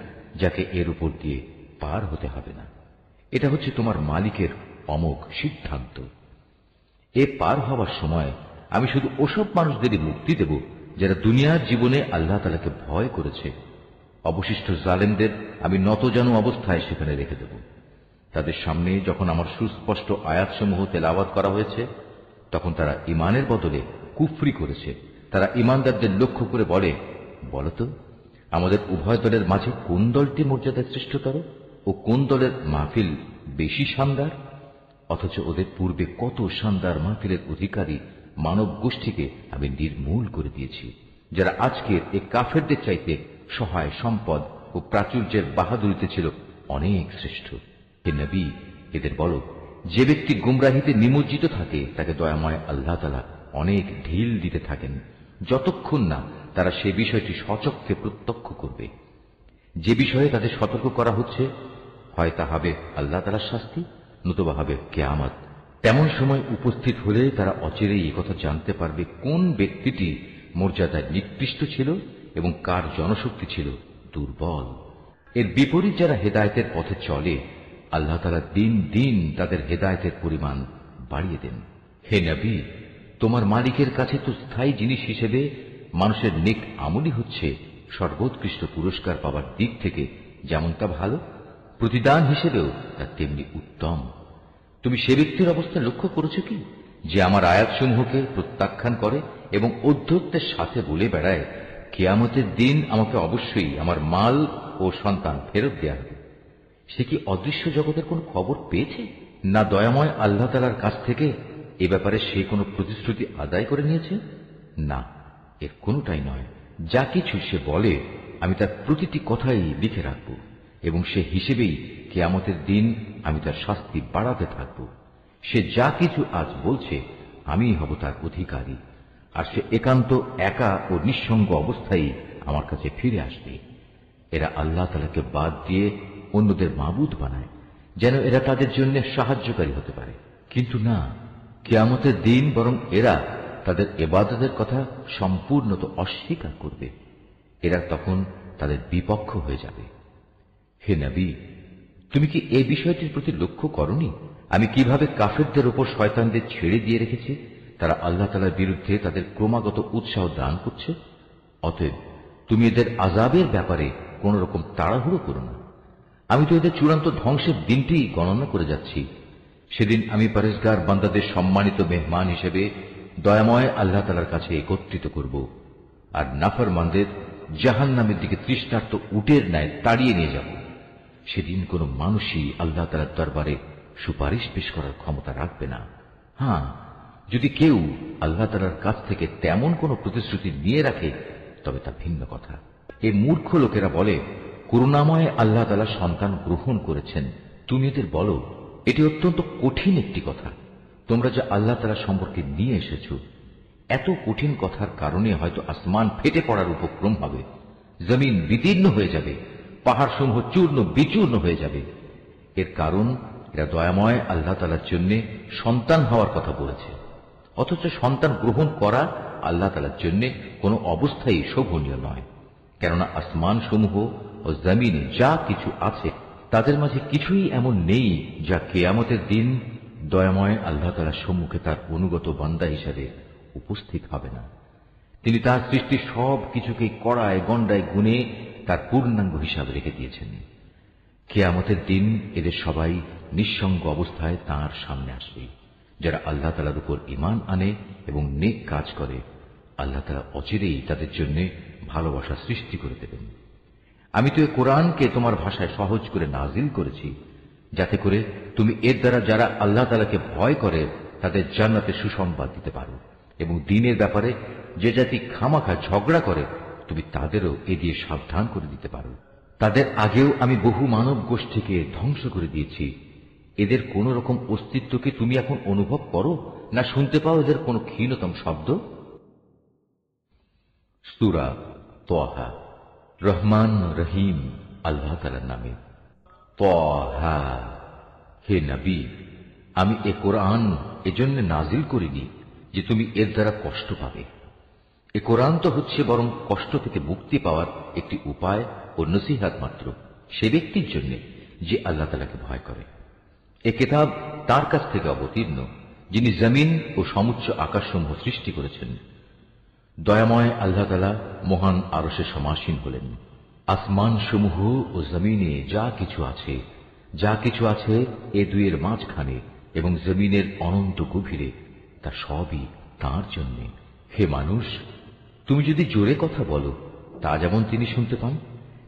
যাকে এর উপর দিয়ে পার হতে হবে না। এটা হচ্ছে তোমার মালিকের অমোঘ সিদ্ধান্ত। এ পার হওয়ার সময় আমি শুধু ওসব মানুষদেরই মুক্তি দেব যারা দুনিয়ার জীবনে আল্লাহ তাআলাকে ভয় করেছে। অবশিষ্ট জালেমদের আমি নতজানু অবস্থায় সেখানে রেখে দেব। তাদের সামনে যখন আমার সুস্পষ্ট আয়াতসমূহ তেলাওয়াত করা হয়েছে, তখন তারা ঈমানের বদলে কুফরি করেছে। তারা ঈমানদারদের লক্ষ্য করে বলে, বলতো আমাদের উভয় দলের মাঝে কোন দলটি মর্যাদায় শ্রেষ্ঠতর ও কোন দলের মাহফিল বেশি শানদার? অথচ ওদের পূর্বে কত শানদার মাহফিলের অধিকারী মানব গোষ্ঠীকে আমি নির্মূল করে দিয়েছি, যারা আজকের এই কাফেরদের চাইতে সহায় সম্পদ ও প্রাচুর্যের বাহাদুরিতে ছিল অনেক শ্রেষ্ঠ। হে নবী, এদের বলো, যে ব্যক্তি গুমরাহিতে নিমজ্জিত থাকে তাকে দয়াময় আল্লাহ তাআলা অনেক ঢিল দিতে থাকেন, যতক্ষণ না তারা সে বিষয়টি সচক্ষে প্রত্যক্ষ করবে। যে বিষয়ে তাদের সতর্ক করা হচ্ছে, হয় তা হবে আল্লাহ তাআলার শাস্তি, নতুবা হবে কিয়ামত। তেমন সময় উপস্থিত হলে তারা অচিরেই একথা জানতে পারবে কোন ব্যক্তিটি মর্যাদায় নিকৃষ্ট ছিল এবং কার জনশক্তি ছিল দুর্বল। এর বিপরীত যারা হেদায়েতের পথে চলে, আল্লাহ তাআলা দিন দিন তাদের হেদায়েতের পরিমাণ বাড়িয়ে দেন। হে নবী, তোমার মালিকের কাছে তো স্থায়ী জিনিস হিসেবে মানুষের নেক আমলই হচ্ছে সর্বোৎকৃষ্ট পুরস্কার পাবার দিক থেকে যেমনটা ভালো, প্রতিদান হিসেবেও তা তেমনি উত্তম। তুমি সে ব্যক্তির অবস্থা লক্ষ্য করেছ কি, যে আমার আয়াতসমূহকে প্রত্যাখ্যান করে এবং অধ্যত্বের সাথে বলে বেড়ায়, কিয়ামতের দিন আমাকে অবশ্যই আমার মাল ও সন্তান ফেরত দেয়া হবে? সে কি অদৃশ্য জগতের কোন খবর পেয়েছে? না দয়াময় আল্লাহ তাআলার কাছ থেকে এ ব্যাপারে সে কোনো প্রতিশ্রুতি আদায় করে নিয়েছে? না, এর কোনটাই নয়। যা কিছু সে বলে আমি তার প্রতিটি কথাই লিখে রাখব, এবং সে হিসেবেই কিয়ামতের দিন আমি তার শাস্তি বাড়াতে থাকব। সে যা কিছু আজ বলছে আমিই হব তার অধিকারী, আর সে একান্ত একা ও নিঃসঙ্গ অবস্থায় আমার কাছে ফিরে আসবে। এরা আল্লাহ তাআলাকে বাদ দিয়ে অন্যদের মাবুদ বানায়, যেন এরা তাদের জন্য সাহায্যকারী হতে পারে। কিন্তু না, কিয়ামতের দিন বরং এরা তাদের ইবাদতের কথা সম্পূর্ণত অস্বীকার করবে। এরা তখন তাদের বিপক্ষ হয়ে যাবে। হে নবী, তুমি কি এই বিষয়টির প্রতি লক্ষ্য করনি আমি কিভাবে কাফেরদের উপর শয়তানদের ছেড়ে দিয়ে রেখেছি? তারা আল্লাহ তাআলার বিরুদ্ধে তাদের ক্রমাগত উৎসাহ দান করছে। অতএব তুমি এদের আযাবের ব্যাপারে কোন রকম তাড়াহুড়ো করো না। আমি তো এদের চূড়ান্ত ধ্বংসের দিনটি গণনা করে যাচ্ছি। সেদিন আমি পরেশগার বান্দাদের সম্মানিত মেহমান হিসেবে দয়াময় আল্লাহ তাআলার কাছে একত্রিত করব, আর নাফরমানদের জাহান্নামের দিকে তৃষ্ণার্ত উটের ন্যায় তাড়িয়ে নিয়ে যাব। সেদিন কোন মানুষই আল্লাহ তাআলার দরবারে সুপারিশ পেশ করার ক্ষমতা রাখবে না। হ্যাঁ, যদি কেউ আল্লাহ তাআলার কাছ থেকে তেমন কোন প্রতিশ্রুতি নিয়ে রাখে তবে তা ভিন্ন কথা। এই মূর্খ লোকেরা বলে, করুণাময় আল্লাহ তাআলা সন্তান গ্রহণ করেছেন। তুমি এদের বলো, এটি অত্যন্ত কঠিন একটি কথা। তোমরা যা আল্লাহ তাআলা সম্পর্কে নিয়ে এসেছ, এত কঠিন কথার কারণে হয়তো আসমান ফেটে পড়ার উপক্রম হবে, জমিন বিদীর্ণ হয়ে যাবে, পাহাড়সমূহ চূর্ণ বিচূর্ণ হয়ে যাবে। এর কারণ এরা দয়াময় আল্লাহ তাআলার জন্য সন্তান হওয়ার কথা বলেছে, অথচ সন্তান গ্রহণ করা আল্লাহ তাআলার জন্য কোনো অবস্থায় শোভনীয় নয়। কেননা আসমান সমূহ ও জমিনে যা কিছু আছে তাদের মাঝে কিছুই এমন নেই যা কিয়ামতের দিন দয়াময় আল্লাহ তাআলার সম্মুখে তার অনুগত বান্দা হিসেবে উপস্থিত হবে না। তিনি তার সৃষ্টি সব কিছুকে কড়ায় গণ্ডায় গুণে তার পূর্ণাঙ্গ হিসাবে রেখে দিয়েছেন। কিয়ামতের দিন এদের সবাই নিঃসঙ্গ অবস্থায় তাঁর সামনে আসবে। যারা আল্লাহ তাআলার উপর ঈমান আনে এবং নেক কাজ করে, আল্লাহ তাআলা অচিরেই তাদের জন্য ভালোবাসা সৃষ্টি করে দেবেন। আমি তো এ কোরআনকে তোমার ভাষায় সহজ করে নাজিল করেছি, যাতে করে তুমি এর দ্বারা যারা আল্লাহ তাআলাকে ভয় করে তাদের জান্নাতে সুসংবাদ দিতে পারো, এবং দ্বীনের ব্যাপারে যে জাতি খামাখা ঝগড়া করে তুমি তাদেরও এ দিয়ে সাবধান করে দিতে পারো। তাদের আগেও আমি বহু মানব গোষ্ঠীকে ধ্বংস করে দিয়েছি। এদের কোন রকম অস্তিত্বকে তুমি এখন অনুভব করো না শুনতে পাও এদের কোন ক্ষীণতম শব্দ? সূরা তাহা। রহমান রহিম আল্লাহ তাআলার নামে। তাহা, হে নবী, আমি এ কোরআন এজন্য নাজিল করিনি যে তুমি এর দ্বারা কষ্ট পাবে। এ কোরআন তো হচ্ছে বরং কষ্ট থেকে মুক্তি পাওয়ার একটি উপায় ও নসিহত মাত্র সে ব্যক্তির জন্য যে আল্লাহ তাআলাকে ভয় করে। এ কিতাব তার কাছ থেকে অবতীর্ণ যিনি জমিন ও সমুচ্চ আকাশসমূহ সৃষ্টি করেছেন। দয়াময় আল্লাহ তাআলা মহান আরশে সমাসীন হলেন। আসমান সমূহ ও জমিনে যা কিছু আছে এ দুইয়ের মাঝখানে এবং জমিনের অনন্ত গভীরে, তা সবই তাঁর জন্য। হে মানুষ, তুমি যদি জোরে কথা বলো তা যেমন তিনি শুনতে পান,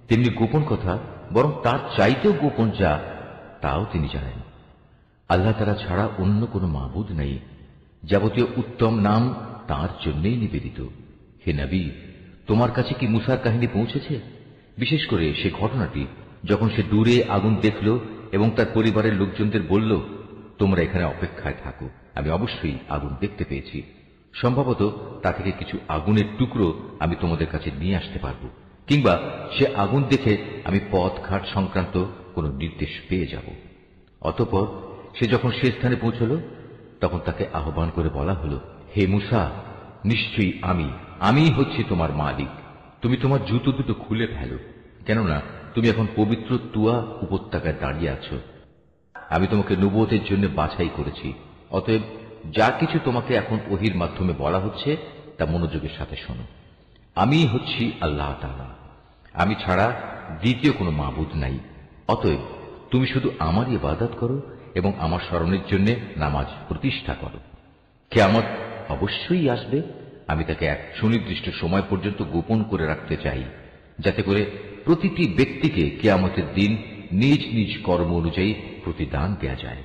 তেমনি গোপন কথা বরং তার চাইতেও গোপন যা তাও তিনি জানেন। আল্লাহ তাআলা ছাড়া অন্য কোনো মাবুদ নেই। যাবতীয় উত্তম নাম তাঁর জন্যই নিবেদিত। হে নবী, তোমার কাছে কি মুসার কাহিনী পৌঁছেছে? বিশেষ করে সে ঘটনাটি যখন সে দূরে আগুন দেখল এবং তার পরিবারের লোকজনদের বলল, তোমরা এখানে অপেক্ষায় থাকো, আমি অবশ্যই আগুন দেখতে পেয়েছি। সম্ভবত তা থেকে কিছু আগুনের টুকরো আমি তোমাদের কাছে নিয়ে আসতে পারব, কিংবা সে আগুন দেখে আমি পথ ঘাট সংক্রান্ত কোনো নির্দেশ পেয়ে যাব। অতঃপর সে যখন সে স্থানে পৌঁছল তখন তাকে আহ্বান করে বলা হল, হে মুসা, নিশ্চয়ই আমি হচ্ছি তোমার মালিক। তুমি তোমার জুতো দুটো খুলে ফেলো, কেননা তুমি এখন পবিত্র তুয়া উপত্যকায় দাঁড়িয়ে আছো। আমি তোমাকে নবুয়তের জন্য বাছাই করেছি। অতএব যা কিছু তোমাকে এখন ওহীর মাধ্যমে বলা হচ্ছে তা মনোযোগের সাথে শোনো। আমি হচ্ছি আল্লাহ তাআলা, আমি ছাড়া দ্বিতীয় কোনো মাবুদ নাই। অতএব তুমি শুধু আমারই ইবাদত করো এবং আমার স্মরণের জন্য নামাজ প্রতিষ্ঠা করো। কিয়ামত অবশ্যই আসবে, আমি তাকে এক সুনির্দিষ্ট সময় পর্যন্ত গোপন করে রাখতে চাই, যাতে করে প্রতিটি ব্যক্তিকে কিয়ামতের দিন নিজ নিজ কর্ম অনুযায়ী প্রতিদান দেয়া যায়।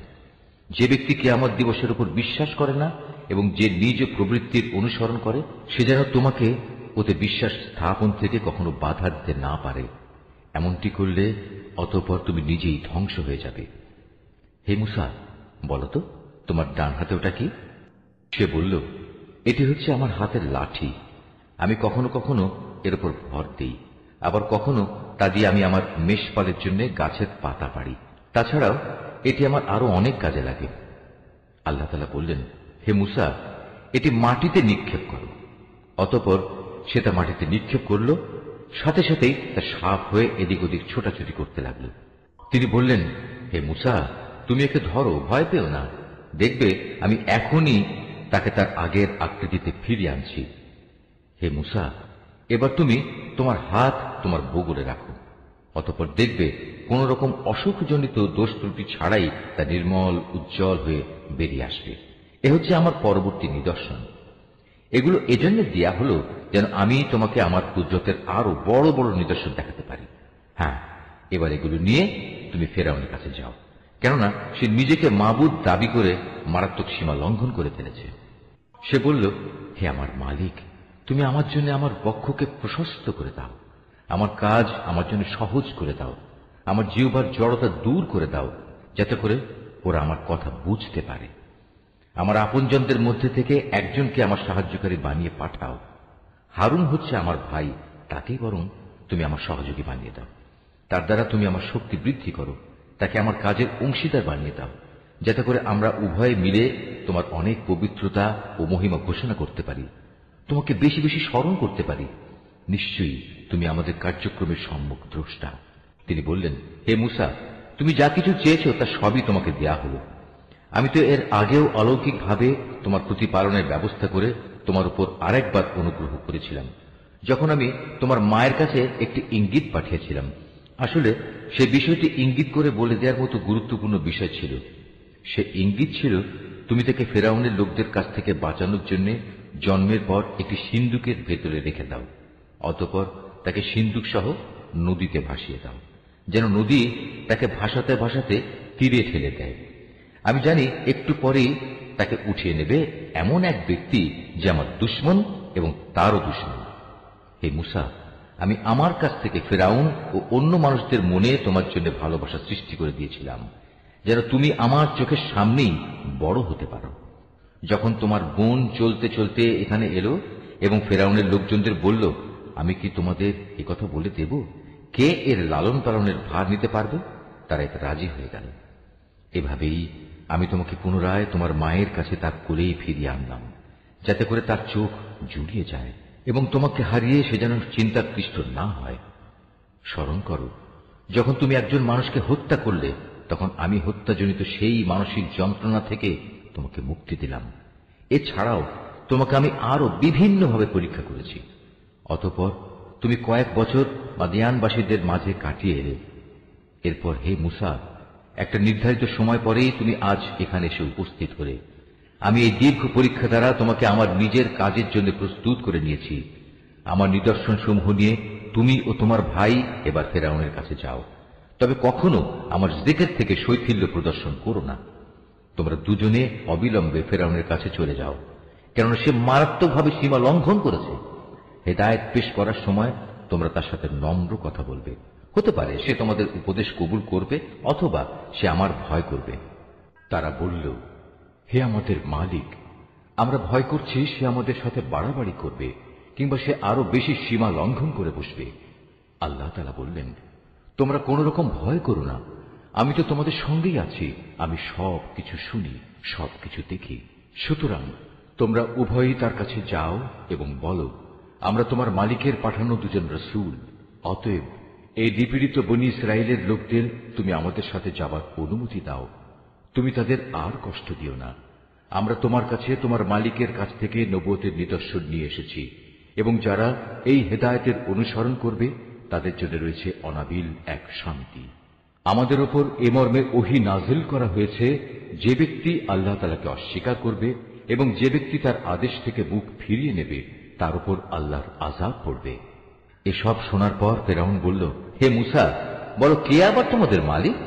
যে ব্যক্তি কিয়ামত দিবসের উপর বিশ্বাস করে না এবং যে নিজ প্রবৃত্তির অনুসরণ করে, সে যেন তোমাকে ওতে বিশ্বাস স্থাপন থেকে কখনো বাধা দিতে না পারে। এমনটি করলে অতঃপর তুমি নিজেই ধ্বংস হয়ে যাবে। হে মুসা, বলতো তোমার ডান হাতে ওটা কি? সে বলল, এটি হচ্ছে আমার হাতের লাঠি। আমি কখনো কখনো এর উপর ভর দিই, আবার কখনো তা দিয়ে আমি আমার মেষপালের জন্য গাছের পাতা পাড়ি। তাছাড়াও এটি আমার আরো অনেক কাজে লাগে। আল্লাহ তাআলা বললেন, হে মুসা, এটি মাটিতে নিক্ষেপ করো। অতঃপর সে তা মাটিতে নিক্ষেপ করল, সাথে সাথেই তা সাপ হয়ে এদিক ওদিক ছোটাছুটি করতে লাগল। তিনি বললেন, হে মুসা, তুমি একে ধরো, ভয় পেও না, দেখবে আমি এখনই তাকে তার আগের আকৃতিতে ফিরিয়ে আনছি। হে মুসা, এবার তুমি তোমার হাত তোমার বগলে রাখো, অতঃপর দেখবে কোন রকম অসুখজনিত দোষ ত্রুটি ছাড়াই তা নির্মল উজ্জ্বল হয়ে বেরিয়ে আসবে। এ হচ্ছে আমার পরবর্তী নিদর্শন। এগুলো এজন্য দেয়া হলো যেন আমি তোমাকে আমার কুদরতের আরো বড় বড় নিদর্শন দেখাতে পারি। হ্যাঁ, এবার এগুলো নিয়ে তুমি ফেরাউনের কাছে যাও, কেননা সে নিজেকে মাবুদ দাবি করে মারাত্মক সীমা লঙ্ঘন করে ফেলেছে। সে বলল, হে আমার মালিক, তুমি আমার জন্য আমার বক্ষকে প্রশস্ত করে দাও, আমার কাজ আমার জন্য সহজ করে দাও, আমার জিহ্বার জড়তা দূর করে দাও, যাতে করে ওরা আমার কথা বুঝতে পারে। আমার আপনজনদের মধ্যে থেকে একজনকে আমার সাহায্যকারী বানিয়ে পাঠাও। হারুন হচ্ছে আমার ভাই, তাকেই বরং তুমি আমার সহযোগী বানিয়ে দাও। তার দ্বারা তুমি আমার শক্তি বৃদ্ধি করো, তাকে আমার কাজের অংশীদার বানিয়ে দাও, যাতে করে আমরা উভয়ে মিলে তোমার অনেক পবিত্রতা ও মহিমা ঘোষণা করতে পারি, তোমাকে বেশি বেশি স্মরণ করতে পারি। নিশ্চয়ই তুমি আমাদের কার্যক্রমের সম্মুখ দ্রষ্টা। তিনি বললেন, হে মূসা, তুমি যা কিছু চেয়েছ তা সবই তোমাকে দেয়া হলো। আমি তো এর আগেও অলৌকিকভাবে তোমার প্রতিপালনের ব্যবস্থা করে তোমার উপর আরেকবার অনুগ্রহ করেছিলাম, যখন আমি তোমার মায়ের কাছে একটি ইঙ্গিত পাঠিয়েছিলাম। আসলে সে বিষয়টি ইঙ্গিত করে বলে দেওয়ার মতো গুরুত্বপূর্ণ বিষয় ছিল। সে ইঙ্গিত ছিল, তুমি তাকে ফেরাউনের লোকদের কাছ থেকে বাঁচানোর জন্য জন্মের পর একটি সিন্দুকের ভেতরে রেখে দাও, অতঃপর তাকে সিন্দুক সহ নদীতে ভাসিয়ে দাও, যেন নদী তাকে ভাসাতে ভাসাতে তীরে ঠেলে দেয়। আমি জানি একটু পরেই তাকে উঠিয়ে নেবে এমন এক ব্যক্তি যে আমার দুশমন এবং তারও দুশমন। হে মূসা, আমি আমার কাছ থেকে ফেরাউন ও অন্য মানুষদের মনে তোমার জন্য ভালোবাসা সৃষ্টি করে দিয়েছিলাম, যেন তুমি আমার চোখের সামনেই বড় হতে পারো। যখন তোমার বোন চলতে চলতে এখানে এলো এবং ফেরাউনের লোকজনদের বলল, আমি কি তোমাদের কথা বলে দেব কে এর লালন পালনের ভার নিতে পারবে? তারা এতে রাজি হয়ে গেল। এভাবেই আমি তোমাকে পুনরায় তোমার মায়ের কাছে তার কোলেই ফিরিয়ে আনলাম, যাতে করে তার চোখ জুড়িয়ে যায় এবং তোমাকে হারিয়ে সে যেন চিন্তাক্লিষ্ট না হয়। স্মরণ করো, যখন তুমি একজন মানুষকে হত্যা করলে, তখন আমি হত্যাজনিত সেই মানসিক যন্ত্রণা থেকে তোমাকে মুক্তি দিলাম। এছাড়াও তোমাকে আমি আরো বিভিন্নভাবে পরীক্ষা করেছি। অতঃপর তুমি কয়েক বছর মাদিয়ানবাসীদের মাঝে কাটিয়ে এলে। এরপর হে মূসা, একটা নির্ধারিত সময় পরেই তুমি আজ এখানে এসে উপস্থিত হলে। আমি এই দীর্ঘ পরীক্ষা দ্বারা তোমাকে আমার নিজের কাজের জন্য প্রস্তুত করে নিয়েছি। আমার নিদর্শন সমূহ নিয়ে তুমি ও তোমার ভাই এবার ফেরাউনের কাছে যাও, তবে কখনো আমার জিকির থেকে শৈথিল্য প্রদর্শন করো না। তোমরা দুজনে অবিলম্বে ফেরাউনের কাছে চলে যাও, কেননা সে মারাত্মকভাবে সীমা লঙ্ঘন করেছে। হেদায়েত পেশ করার সময় তোমরা তার সাথে নম্র কথা বলবে। হতে পারে সে তোমাদের উপদেশ কবুল করবে, অথবা সে আমার ভয় করবে। তারা বলল, হে আমাদের মালিক, আমরা ভয় করছি সে আমাদের সাথে বাড়াবাড়ি করবে, কিংবা সে আরো বেশি সীমা লঙ্ঘন করে বসবে। আল্লাহ তাআলা বললেন, তোমরা কোন রকম ভয় করো না, আমি তো তোমাদের সঙ্গেই আছি, আমি সব কিছু শুনি, সব কিছু দেখি। সুতরাং তোমরা উভয়ই তার কাছে যাও এবং বলো, আমরা তোমার মালিকের পাঠানো দুজন রাসূল। অতএব এই নিপীড়িত বনী ইসরায়েলের লোকদের তুমি আমাদের সাথে যাবার অনুমতি দাও। তুমি তাদের আর কষ্ট দিও না। আমরা তোমার কাছে তোমার মালিকের কাছ থেকে নবুয়তের নিদর্শন নিয়ে এসেছি, এবং যারা এই হেদায়েতের অনুসরণ করবে তাদের জন্য রয়েছে অনাবিল এক শান্তি। আমাদের ওপর এ মর্মে ওহী নাজিল করা হয়েছে, যে ব্যক্তি আল্লাহ তাআলাকে অস্বীকার করবে এবং যে ব্যক্তি তার আদেশ থেকে মুখ ফিরিয়ে নেবে, তার উপর আল্লাহর আযাব পড়বে। এসব শোনার পর ফিরআউন বলল, হে মূসা, বলো কে আবার তোমাদের মালিক?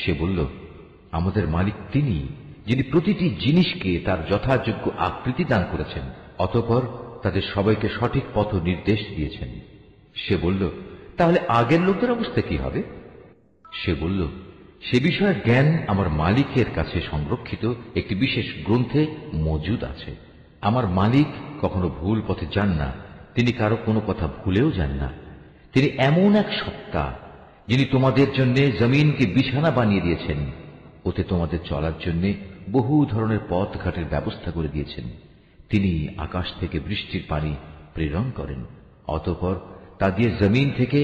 সে বলল, আমাদের মালিক তিনি, যিনি প্রতিটি জিনিসকে তার যথাযোগ্য আকৃতি দান করেছেন, অতঃপর তাদের সবাইকে সঠিক পথ নির্দেশ দিয়েছেন। সে বলল, তাহলে আগের লোকদের অবস্থা কি হবে? সে বলল, সে বিষয়ে জ্ঞান আমার মালিকের কাছে সংরক্ষিত একটি বিশেষ গ্রন্থে মজুদ আছে। আমার মালিক কখনো ভুল পথে যান না, তিনি কারো কোনো কথা ভুলেও যান না। তিনি এমন এক সত্তা, যিনি তোমাদের জন্য জমিনকে বিছানা বানিয়ে দিয়েছেন, ওতে তোমাদের চলার জন্য বহু ধরনের পথ ঘাটের ব্যবস্থা করে দিয়েছেন। তিনি আকাশ থেকে বৃষ্টির পানি প্রেরণ করেন, অতঃপর তা দিয়ে জমিন থেকে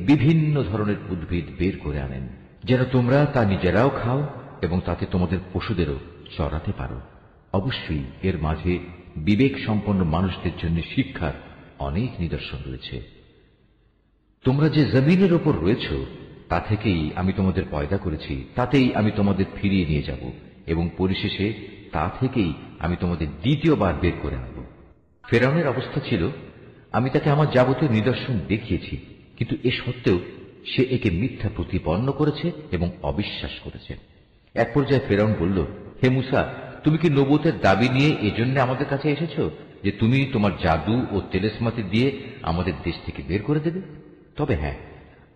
বিভিন্ন ধরনের উদ্ভিদ বের করে আনেন, যেন তোমরা তা নিজেরাও খাও এবং তাতে তোমাদের পশুদেরও চড়াতে পারো। অবশ্যই এর মাঝে বিবেক সম্পন্ন মানুষদের জন্য শিক্ষার অনেক নিদর্শন রয়েছে। তোমরা যে জমিনের ওপর রয়েছ তা থেকেই আমি তোমাদের পয়দা করেছি, তাতেই আমি তোমাদের ফিরিয়ে নিয়ে যাব, এবং পরিশেষে তা থেকেই আমি তোমাদের দ্বিতীয়বার বের করে আনব। ফেরাউনের অবস্থা ছিল, আমি তাকে আমার যাবতীয় নিদর্শন দেখিয়েছি, কিন্তু এ সত্ত্বেও সে একে মিথ্যা প্রতিপন্ন করেছে এবং অবিশ্বাস করেছে। এক পর্যায়ে ফেরাউন বলল, হে মুসা, তুমি কি নবুয়তের দাবি নিয়ে এজন্য আমাদের কাছে এসেছ যে তুমি তোমার জাদু ও তেলেসমাতি দিয়ে আমাদের দেশ থেকে বের করে দেবে? তবে হ্যাঁ,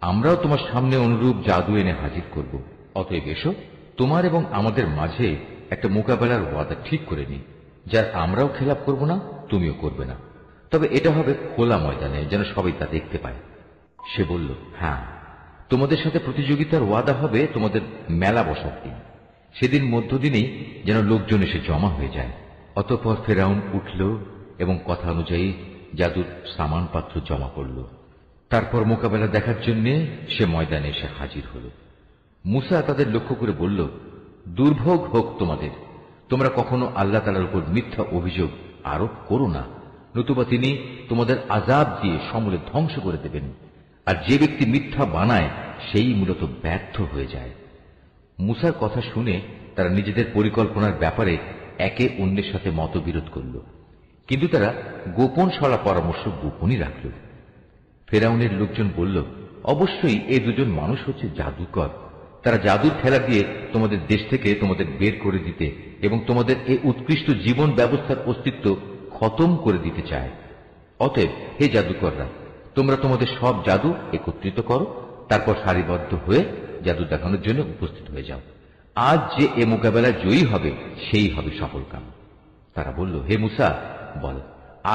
আমরাও তোমার সামনে অনুরূপ জাদু এনে হাজির করব। অতএব এসো, তোমার এবং আমাদের মাঝে একটা মোকাবেলার ওয়াদা ঠিক করে নি, যার আমরাও খেলাপ করব না, তুমিও করবে না। তবে এটা হবে খোলা ময়দানে, যেন সবাই তা দেখতে পায়। সে বলল, হ্যাঁ, তোমাদের সাথে প্রতিযোগিতার ওয়াদা হবে তোমাদের মেলা বসার দিন। সেদিন মধ্যদিনেই যেন লোকজন এসে জমা হয়ে যায়। অতঃপর ফেরাউন উঠল এবং কথা অনুযায়ী জাদুর সামানপত্র জমা করল। তারপর মোকাবেলা দেখার জন্য সে ময়দানে এসে হাজির হল। মুসা তাদের লক্ষ্য করে বলল, দুর্ভোগ হোক তোমাদের, তোমরা কখনো আল্লাহ তাআলার উপর মিথ্যা অভিযোগ আরোপ করো না, নতুবা তিনি তোমাদের আযাব দিয়ে সমূলে ধ্বংস করে দেবেন। আর যে ব্যক্তি মিথ্যা বানায় সেই মূলত ব্যর্থ হয়ে যায়। মুসার কথা শুনে তারা নিজেদের পরিকল্পনার ব্যাপারে একে অন্যের সাথে মতবিরোধ করল, কিন্তু তারা গোপন সলা পরামর্শ গোপনই রাখল। ফেরাউনের লোকজন বলল, অবশ্যই এই দুজন মানুষ হচ্ছে জাদুকর। তারা জাদুর খেলা দিয়ে তোমাদের দেশ থেকে তোমাদের বের করে দিতে এবং তোমাদের এই উৎকৃষ্ট জীবন ব্যবস্থার অস্তিত্ব খতম করে দিতে চায়। অতএব হে জাদুকররা, তোমরা তোমাদের সব জাদু একত্রিত করো, তারপর সারিবদ্ধ হয়ে জাদু দেখানোর জন্য উপস্থিত হয়ে যাও। আজ যে এ মোকাবেলায় জয়ী হবে সেই হবে সফল কাম। তারা বলল, হে মুসা, বল,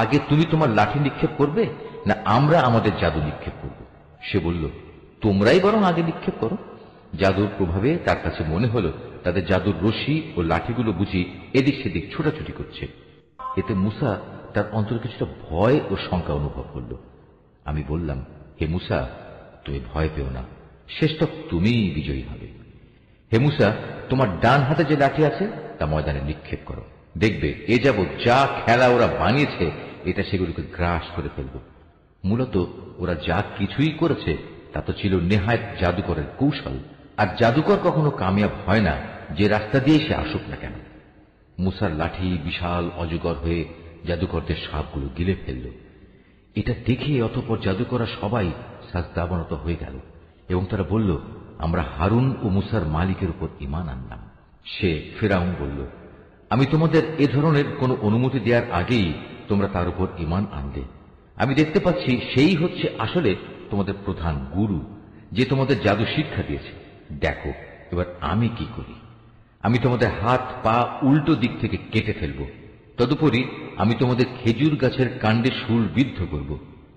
আগে তুমি তোমার লাঠি নিক্ষেপ করবে না আমরা আমাদের জাদু নিক্ষেপ করব? সে বলল, তোমরাই বরং আগে নিক্ষেপ করো। জাদুর প্রভাবে তার কাছে মনে হলো তাদের জাদুর রশি ও লাঠিগুলো বুঝি এদিক সেদিক ছোটাছুটি করছে। এতে মুসা তার অন্তরে কিছুটা ভয় ও শঙ্কা অনুভব করল। আমি বললাম, হে মুসা, তুমি ভয় পেও না, শেষতক তুমিই বিজয়ী হবে। হে মুসা, তোমার ডান হাতে যে লাঠি আছে তা ময়দানে নিক্ষেপ করো, দেখবে এ যাবৎ যা খেলা ওরা বানিয়েছে এটা সেগুলোকে গ্রাস করে ফেলব। মূলত ওরা যা কিছুই করেছে তা তো ছিল নেহায়েত জাদুকরের কৌশল, আর জাদুকর কখনো কামিয়াব হয় না যে রাস্তা দিয়ে সে আসুক না কেন। মুসার লাঠি বিশাল অজগর হয়ে জাদুকরদের সাপগুলো গিলে ফেলল। এটা দেখে অতঃপর জাদুকররা সবাই সাজদাবনত হয়ে গেল এবং তারা বলল, আমরা হারুন ও মুসার মালিকের উপর ঈমান আনলাম। সে ফেরাউন বলল, আমি তোমাদের এ ধরনের কোন অনুমতি দেওয়ার আগেই তোমরা তার উপর ঈমান আনলে। আমি দেখতে পাচ্ছি সেই হচ্ছে আসলে তোমাদের প্রধান গুরু, যে তোমাদের জাদু শিক্ষা দিয়েছে। দেখো এবার আমি কি করি। আমি তোমাদের হাত পা উল্টো দিক থেকে কেটে ফেলব। তদুপরি আমি তোমাদের খেজুর গাছের কাণ্ডে শুল বিদ্ধ করব।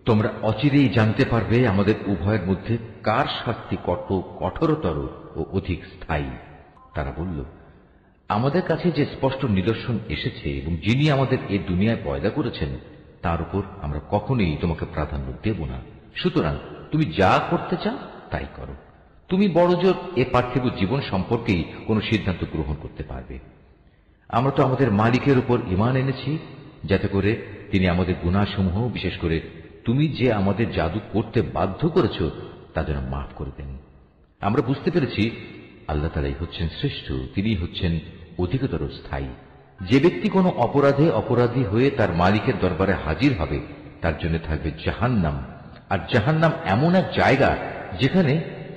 তোমরা অচিরেই জানতে পারবে আমাদের উভয়ের মধ্যে কার শাস্তি কত কঠোরতর ও অধিক স্থায়ী। তারা বলল, আমাদের কাছে যে স্পষ্ট নিদর্শন এসেছে এবং যিনি আমাদের এ দুনিয়ায় পয়দা করেছেন তার উপর আমরা কখনোই তোমাকে প্রাধান্য দেব না। সুতরাং তুমি যা করতে চাও তাই করো। তুমি বড়জোর এ পার্থিব জীবন সম্পর্কেই কোনো সিদ্ধান্ত গ্রহণ করতে পারবে। আমরা তো আমাদের মালিকের উপর ঈমান এনেছি, যাতে করে তিনি আমাদের গুনাহসমূহ, বিশেষ করে তুমি যে আমাদের জাদু করতে বাধ্য করেছ, তা যেন মাফ করে দেন। আমরা বুঝতে পেরেছি আল্লাহ তাআলাই হচ্ছেন শ্রেষ্ঠ, তিনি হচ্ছেন অধিকতর স্থায়ী। যে ব্যক্তি কোনো অপরাধে অপরাধী হয়ে তার মালিকের দরবারে হাজির হবে তার জন্য থাকবে জাহান্নাম। আর জাহান্নাম এমন এক জায়গা যেখানে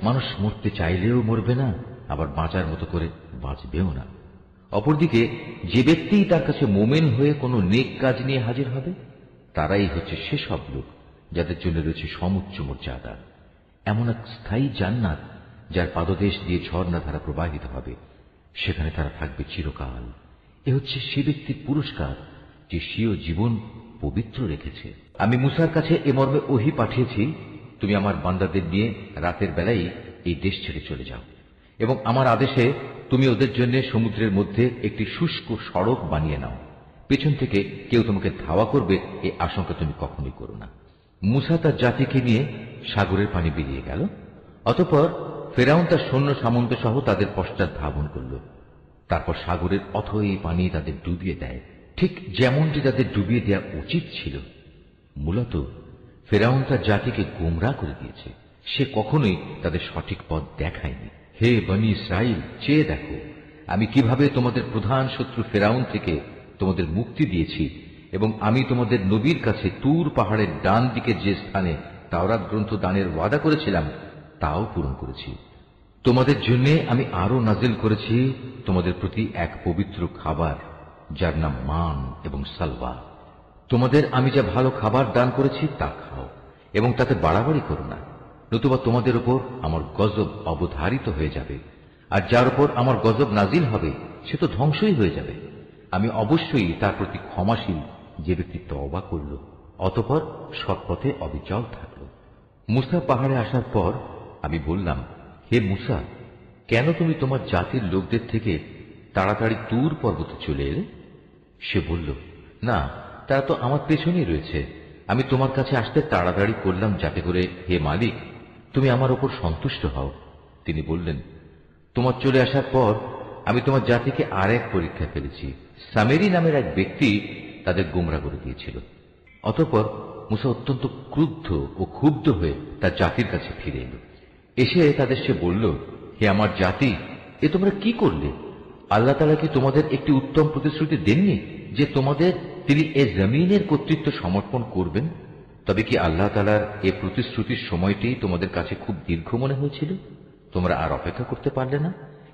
মানুষ মরতে চাইলেও মরবে না, আবার বাঁচার মতো করে বাঁচবেও না। অপরদিকে যে ব্যক্তি তার কাছে মোমেন হয়ে কোনো নেক কাজ নিয়ে হাজির হবে তারাই হচ্ছে সেসব লোক যাদের জন্য রয়েছে সমুচ্চ মর্যাদা, এমন এক স্থায়ী জান্নাত যার পাদদেশ দিয়ে ঝর্ণা ধারা প্রবাহিত হবে। সেখানে তারা থাকবে চিরকাল। এ হচ্ছে সে ব্যক্তির পুরস্কার যে স্বীয় জীবন পবিত্র রেখেছে। আমি মুসার কাছে এ মর্মে ওহী পাঠিয়েছি, তুমি আমার বান্দাদের নিয়ে রাতের বেলায় এই দেশ ছেড়ে চলে যাও এবং আমার আদেশে তুমি ওদের জন্য সমুদ্রের মধ্যে একটি শুষ্ক সড়ক বানিয়ে নাও। পেছন থেকে কেউ তোমাকে ধাওয়া করবে এই আশঙ্কা তুমি কখনোই করো না। মুসা তার জাতিকে নিয়ে সাগরের পানি বেরিয়ে গেল। অতঃপর ফেরাউন তার সৈন্য সামন্ত সহ তাদের পশ্চাৎ ধাবন করল। তারপর সাগরের অথই পানি তাদের ডুবিয়ে দেয়, ঠিক যেমনটি তাদের ডুবিয়ে দেওয়া উচিত ছিল। মূলত ফেরাউন তার জাতিকে গোমরাহ করে দিয়েছে। সে কখনোই তাদের সঠিক পথ দেখায়নি। হে বনী ইসরাইল, চেয়ে দেখো আমি কিভাবে তোমাদের প্রধান শত্রু ফেরাউন থেকে তোমাদের মুক্তি দিয়েছি, এবং আমি তোমাদের নবীর কাছে তুর পাহাড়ের ডান দিকে যে স্থানে তাওরাত গ্রন্থ দানের ওয়াদা করেছিলাম তাও পূরণ করেছি। তোমাদের জন্য আমি আরো নাজিল করেছি তোমাদের প্রতি এক পবিত্র খাবার, যার নাম মান এবং সালওয়া। তোমাদের আমি যা ভালো খাবার দান করেছি তা খাও, এবং তাতে বাড়াবাড়ি করো না, নতুবা তোমাদের উপর আমার গজব অবধারিত হয়ে যাবে, আর যার উপর আমার গজব নাজিল হবে সে তো ধ্বংসই হয়ে যাবে। আমি অবশ্যই তার প্রতি ক্ষমাশীল, যে ব্যক্তি তওবা করল অতঃপর সৎপথে অবিচল থাকল। মুসা পাহাড়ে আসার পর আমি বললাম, হে মুসা, কেন তুমি তোমার জাতির লোকদের থেকে তাড়াতাড়ি তুর পর্বতে চলে এলে? সে বলল, না, তারা তো আমার পেছনেই রয়েছে। আমি তোমার কাছে আসতে তাড়াতাড়ি করলাম যাতে করে, হে মালিক, তুমি আমার ওপর সন্তুষ্ট হও। তিনি বললেন, তোমার চলে আসার পর আমি তোমার জাতিকে আর এক পরীক্ষা ফেলেছি। সামেরি নামের এক ব্যক্তি তাদের গোমরা করে দিয়েছিল। অতঃপর মুসা অত্যন্ত ক্রুদ্ধ ও ক্ষুব্ধ হয়ে তার জাতির কাছে ফিরে এল। এসে তাদের সে বলল, হে আমার জাতি, এ তোমরা কি করলে? আল্লাহ তাআলা কি তোমাদের একটি উত্তম প্রতিশ্রুতি দেননি যে তোমাদের তিনি এ জমিনের কর্তৃত্ব সমর্পণ করবেন? তবে কি আল্লাহ তাআলার এ প্রতিশ্রুতির সময়টি তোমাদের কাছে খুব দীর্ঘ মনে হয়েছিল? তোমরা আর অপেক্ষা করতে পারলে না?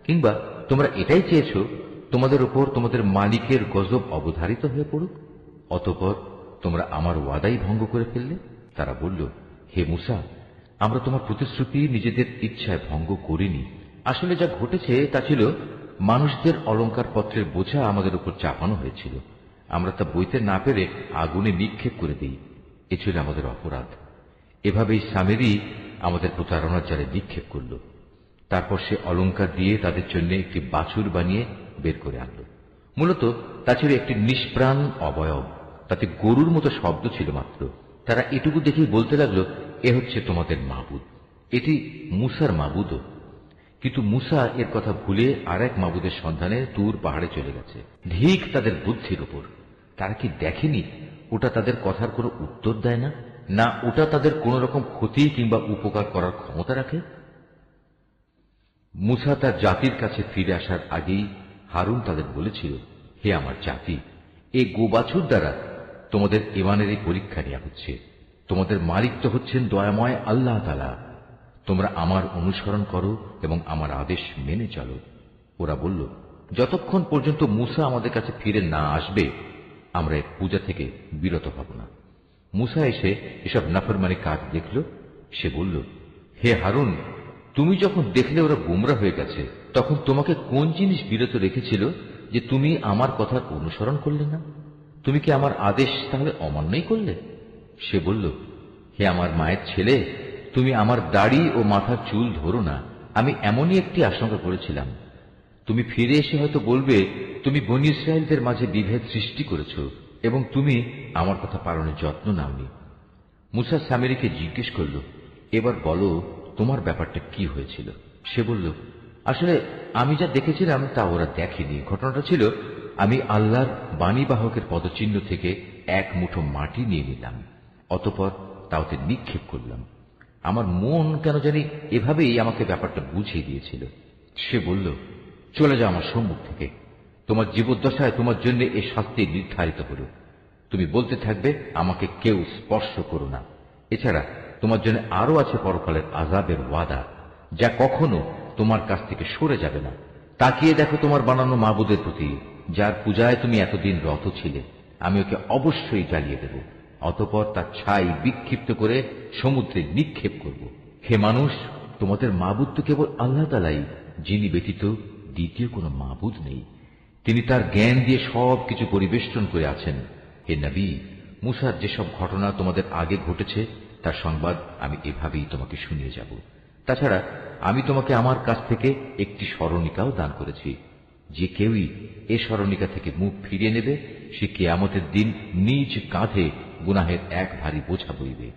কিংবা তোমরা এটাই চেয়েছ তোমাদের উপর তোমাদের মালিকের গজব অবধারিত হয়ে পড়ুক? অতঃপর তোমরা আমার ওয়াদাই ভঙ্গ করে ফেললে। তারা বলল, হে মুসা, আমরা তোমার প্রতিশ্রুতি নিজেদের ইচ্ছায় ভঙ্গ করিনি। আসলে যা ঘটেছে তা ছিল, মানুষদের অলংকার পত্রের বোঝা আমাদের উপর চাপানো হয়েছিল। আমরা তা বইতে না পেরে আগুনে নিক্ষেপ করে দিই। এ ছিল আমাদের অপরাধ। এভাবেই সামেরি আমাদের প্রতারণার জালে নিক্ষেপ করল। তারপর সে অলংকার দিয়ে তাদের জন্য একটি বাছুর বানিয়ে বের করে আনল। মূলত তা ছিল একটি নিষ্প্রাণ অবয়ব, তাতে গরুর মতো শব্দ ছিল মাত্র। তারা এটুকু দেখেই বলতে লাগলো, এ হচ্ছে তোমাদের মাবুদ। এটি মুসার মাবুদও। কিন্তু মুসা এর কথা ভুলে আর এক মাবুদের সন্ধানে তুর পাহাড়ে চলে গেছে। ধিক তাদের বুদ্ধির উপর! তারা কি দেখেনি ওটা তাদের কথার কোনো উত্তর দেয় না, না ওটা তাদের কোন রকম ক্ষতি কিংবা উপকার করার ক্ষমতা রাখে? মুসা তার জাতির কাছে ফিরে আসার আগেই হারুন তাদের বলেছিল, হে আমার জাতি, এই গোবাছুর দ্বারা তোমাদের ঈমানেরই পরীক্ষা নেওয়া হচ্ছে। তোমাদের মালিক তো হচ্ছেন দয়াময় আল্লাহ তাআলা। তোমরা আমার অনুসরণ করো এবং আমার আদেশ মেনে চলো। ওরা বলল, যতক্ষণ পর্যন্ত মুসা আমাদের কাছে ফিরে না আসবে আমরা এই পূজা থেকে বিরত হব না। মুসা এসে এসব নাফরমানি কাজ দেখল। সে বলল, হে হারুন, তুমি যখন দেখলে ওরা গোমরা হয়ে গেছে, তখন তোমাকে কোন জিনিস বিরত রেখেছিল যে তুমি আমার কথার অনুসরণ করলে না? তুমি কি আমার আদেশ তাহলে অমান্যই করলে? সে বলল, হে আমার মায়ের ছেলে, তুমি আমার দাড়ি ও মাথার চুল ধরো না। আমি এমনই একটি আশঙ্কা করেছিলাম। তুমি ফিরে এসে হয়তো বলবে তুমি বনী ইসরায়েলদের মাঝে বিভেদ সৃষ্টি করেছ এবং তুমি আমার কথা পালনের যত্ন নাওনি। মুসা সামেরীকে জিজ্ঞেস করল, এবার বলো তোমার ব্যাপারটা কি হয়েছিল? সে বলল, আসলে আমি যা দেখেছিলাম তা ওরা দেখেনি। ঘটনাটা ছিল, আমি আল্লাহর বাণীবাহকের পদচিহ্ন থেকে এক মুঠো মাটি নিয়ে নিলাম, অতঃপর তা ওতে নিক্ষেপ করলাম। আমার মন কেন জানি এভাবেই আমাকে ব্যাপারটা বুঝিয়ে দিয়েছিল। সে বলল, চলে যাও আমার সম্মুখ থেকে। তোমার জীবদ্দশায় তোমার জন্য এই শাস্তি নির্ধারিত হল। তুমি বলতে থাকবে, আমাকে কেউ স্পর্শ করো না। এছাড়া তোমার জন্য আরো আছে পরকালের আযাবের ওয়াদা, যা কখনো তোমার কাছ থেকে সরে যাবে না। তাকিয়ে দেখো তোমার বানানো মাবুদের প্রতি, যার পূজায় তুমি এতদিন রত ছিলে। আমি ওকে অবশ্যই জ্বালিয়ে দেব, অতঃপর তার ছাই বিক্ষিপ্ত করে সমুদ্রে নিক্ষেপ করব। হে মানুষ, তোমাদের মাবুদ তো কেবল আল্লাহ তাআলাই, যিনি ব্যতীত দ্বিতীয় কোনো মাবুদ নেই। তিনি তার জ্ঞান দিয়ে সবকিছু পরিবেষ্টন করে আছেন। হে নবী, মুসার যেসব ঘটনা তোমাদের আগে ঘটেছে তার সংবাদ আমি এভাবেই তোমাকে শুনিয়ে যাব। তাছাড়া আমি তোমাকে আমার কাছ থেকে একটি স্মরণিকাও দান করেছি। যে কেউই এ স্মরণিকা থেকে মুখ ফিরিয়ে নেবে, সে কিয়ামতের দিন নিজ কাঁধে গুনাহের এক ভারী বোঝা বইবে।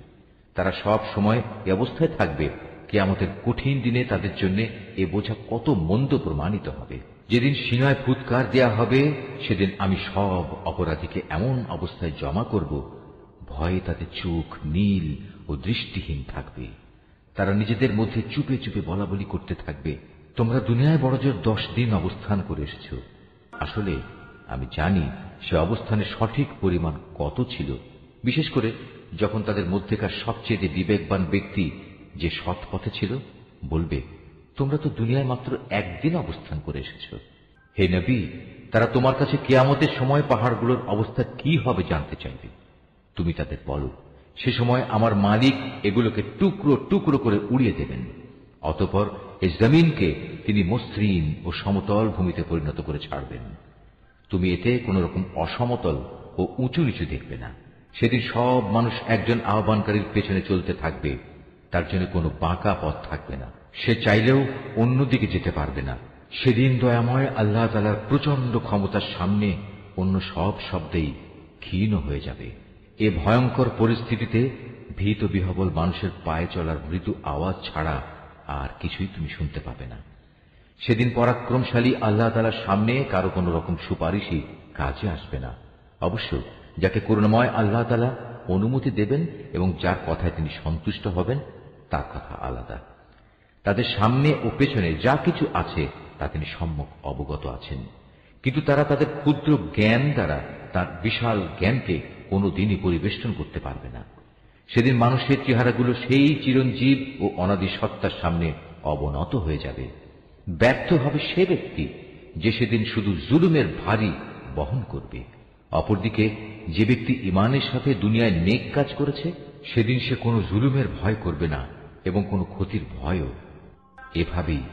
তারা সব সময় এ অবস্থায় থাকবে, কিয়ামতের কঠিন দিনে তাদের জন্য এ বোঝা কত মন্দ প্রমাণিত হবে। যেদিন সিনায় ফুৎকার দেয়া হবে, সেদিন আমি সব অপরাধীকে এমন অবস্থায় জমা করব, ভয়ে তাদের চোখ নীল ও দৃষ্টিহীন থাকবে। তারা নিজেদের মধ্যে চুপে চুপে বলা বলি করতে থাকবে, তোমরা দুনিয়ায় বড়জোর 10 দিন অবস্থান করে এসেছ। আসলে আমি জানি সে অবস্থানের সঠিক পরিমাণ কত ছিল, বিশেষ করে যখন তাদের মধ্যেকার সবচেয়ে বিবেকবান ব্যক্তি যে সৎ পথে ছিল বলবে, তোমরা তো দুনিয়ায় মাত্র 1 দিন অবস্থান করে এসেছ। হে নবী, তারা তোমার কাছে কিয়ামতের সময় পাহাড়গুলোর অবস্থা কি হবে জানতে চাইবে। তুমি তাদের বলো, সে সময় আমার মালিক এগুলোকে টুকরো টুকরো করে উড়িয়ে দেবেন। অতঃপর এই জমিনকে তিনি মসৃণ ও সমতল ভূমিতে পরিণত করে ছাড়বেন। তুমি এতে কোন রকম অসমতল ও উঁচু নিচু দেখবে না। সেদিন সব মানুষ একজন আহ্বানকারীর পেছনে চলতে থাকবে, তার জন্য কোনো বাঁকা পথ থাকবে না। সে চাইলেও অন্যদিকে যেতে পারবে না। সেদিন দয়াময় আল্লাহ তাআলার প্রচন্ড ক্ষমতার সামনে অন্য সব শব্দেই ক্ষীণ হয়ে যাবে। এ ভয়ঙ্কর পরিস্থিতিতে ভীত বিহবল মানুষের পায়ে চলার মৃদু আওয়াজ ছাড়া আর কিছুই তুমি শুনতে পাবে না। সেদিন পরাক্রমশালী আল্লাহ তাআলার সামনে কারো কোন রকম সুপারিশই কাজে আসবে না। অবশ্য যাকে করুণাময় আল্লাহ তাআলা অনুমতি দেবেন এবং যার কথায় তিনি সন্তুষ্ট হবেন তার কথা আলাদা। তাদের সামনে ও পেছনে যা কিছু আছে তা তিনি সম্যক অবগত আছেন, কিন্তু তারা তাদের ক্ষুদ্র জ্ঞান দ্বারা তার বিশাল জ্ঞানকে কোনোদিনই পরিবেষ্টন করতে পারবে না। সেদিন মানুষের চেহারাগুলো সেই চিরঞ্জীব ও অনাদি সত্তার সামনে অবনত হয়ে যাবে। ব্যর্থ হবে সে ব্যক্তি যে সেদিন শুধু জুলুমের ভারী বহন করবে। অপরদিকে যে ব্যক্তি ঈমানের সাথে দুনিয়ায় নেক কাজ করেছে, সেদিন সে কোনো জুলুমের ভয় করবে না এবং কোনো ক্ষতির ভয়ও। এভাবেই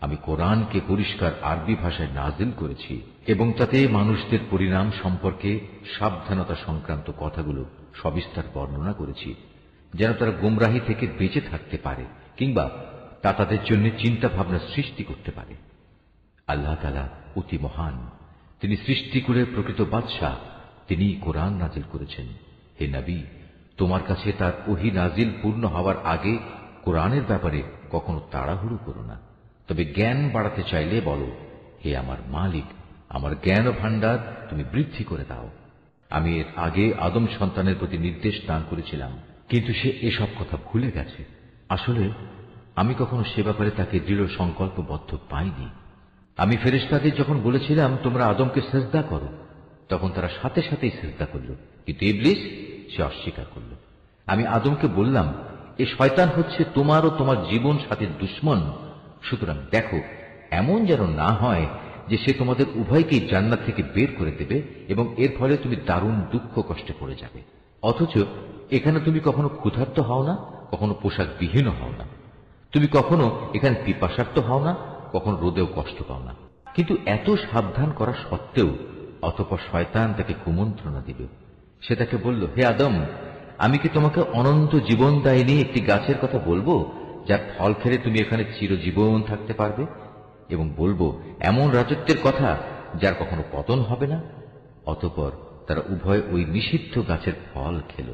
আমি কোরআনকে পরিষ্কার আরবি ভাষায় নাজিল করেছি এবং তাতে মানুষদের পরিণাম সম্পর্কে সাবধানতা সংক্রান্ত কথাগুলো সবিস্তার বর্ণনা করেছি, যেন তারা গোমরাহি থেকে বেঁচে থাকতে পারে কিংবা তা তাদের জন্য চিন্তা ভাবনা সৃষ্টি করতে পারে। আল্লাহ তাআলা অতি মহান, তিনি সৃষ্টিকুলের প্রকৃত বাদশাহ, তিনি কোরআন নাজিল করেছেন। হে নবী, তোমার কাছে তার ওহী নাজিল পূর্ণ হওয়ার আগে কোরআনের ব্যাপারে কখনো তাড়াহুড়ো করো না। তবে জ্ঞান বাড়াতে চাইলে বলো, হে আমার মালিক, আমার জ্ঞান ভাণ্ডার তুমি বৃদ্ধি করে দাও। আমি এর আগে আদম সন্তানের প্রতি নির্দেশ দান করেছিলাম, কিন্তু সে এসব কথা ভুলে গেছে। আসলে আমি কখনো সে ব্যাপারে তাকে দৃঢ় সংকল্পবদ্ধ পাইনি। আমি ফেরেশতাদের যখন বলেছিলাম তোমরা আদমকে সিজদা করো, তখন তারা সাথে সাথেই সিজদা করল, কিন্তু ইবলিস সে অস্বীকার করল। আমি আদমকে বললাম, এ শয়তান হচ্ছে তোমার ও তোমার জীবন সাথীর দুশমন, সুতরাং দেখো এমন যেন না হয় যে সে তোমাদের উভয়কেই জান্নাত থেকে বের করে দেবে এবং এর ফলে তুমি দারুণ দুঃখ কষ্টে পড়ে যাবে। অথচ এখানে তুমি কখনো ক্ষুধার্ত হও না, কখনো পোশাক বিহীন হও না। তুমি কখনো এখানে পিপাসার্ত হও না, কখনো রোদেও কষ্ট পাও না। কিন্তু এত সাবধান করা সত্ত্বেও অতঃপর শয়তান তাকে কুমন্ত্রণা দিবে। সে তাকে বলল, হে আদম, আমি কি তোমাকে অনন্ত জীবনদায়িনী একটি গাছের কথা বলবো, যার ফল খেলে তুমি এখানে চিরজীবন থাকতে পারবে, এবং বলবো এমন রাজত্বের কথা যার কখনো পতন হবে না। অতঃপর তারা উভয় ওই নিষিদ্ধ গাছের ফল খেল।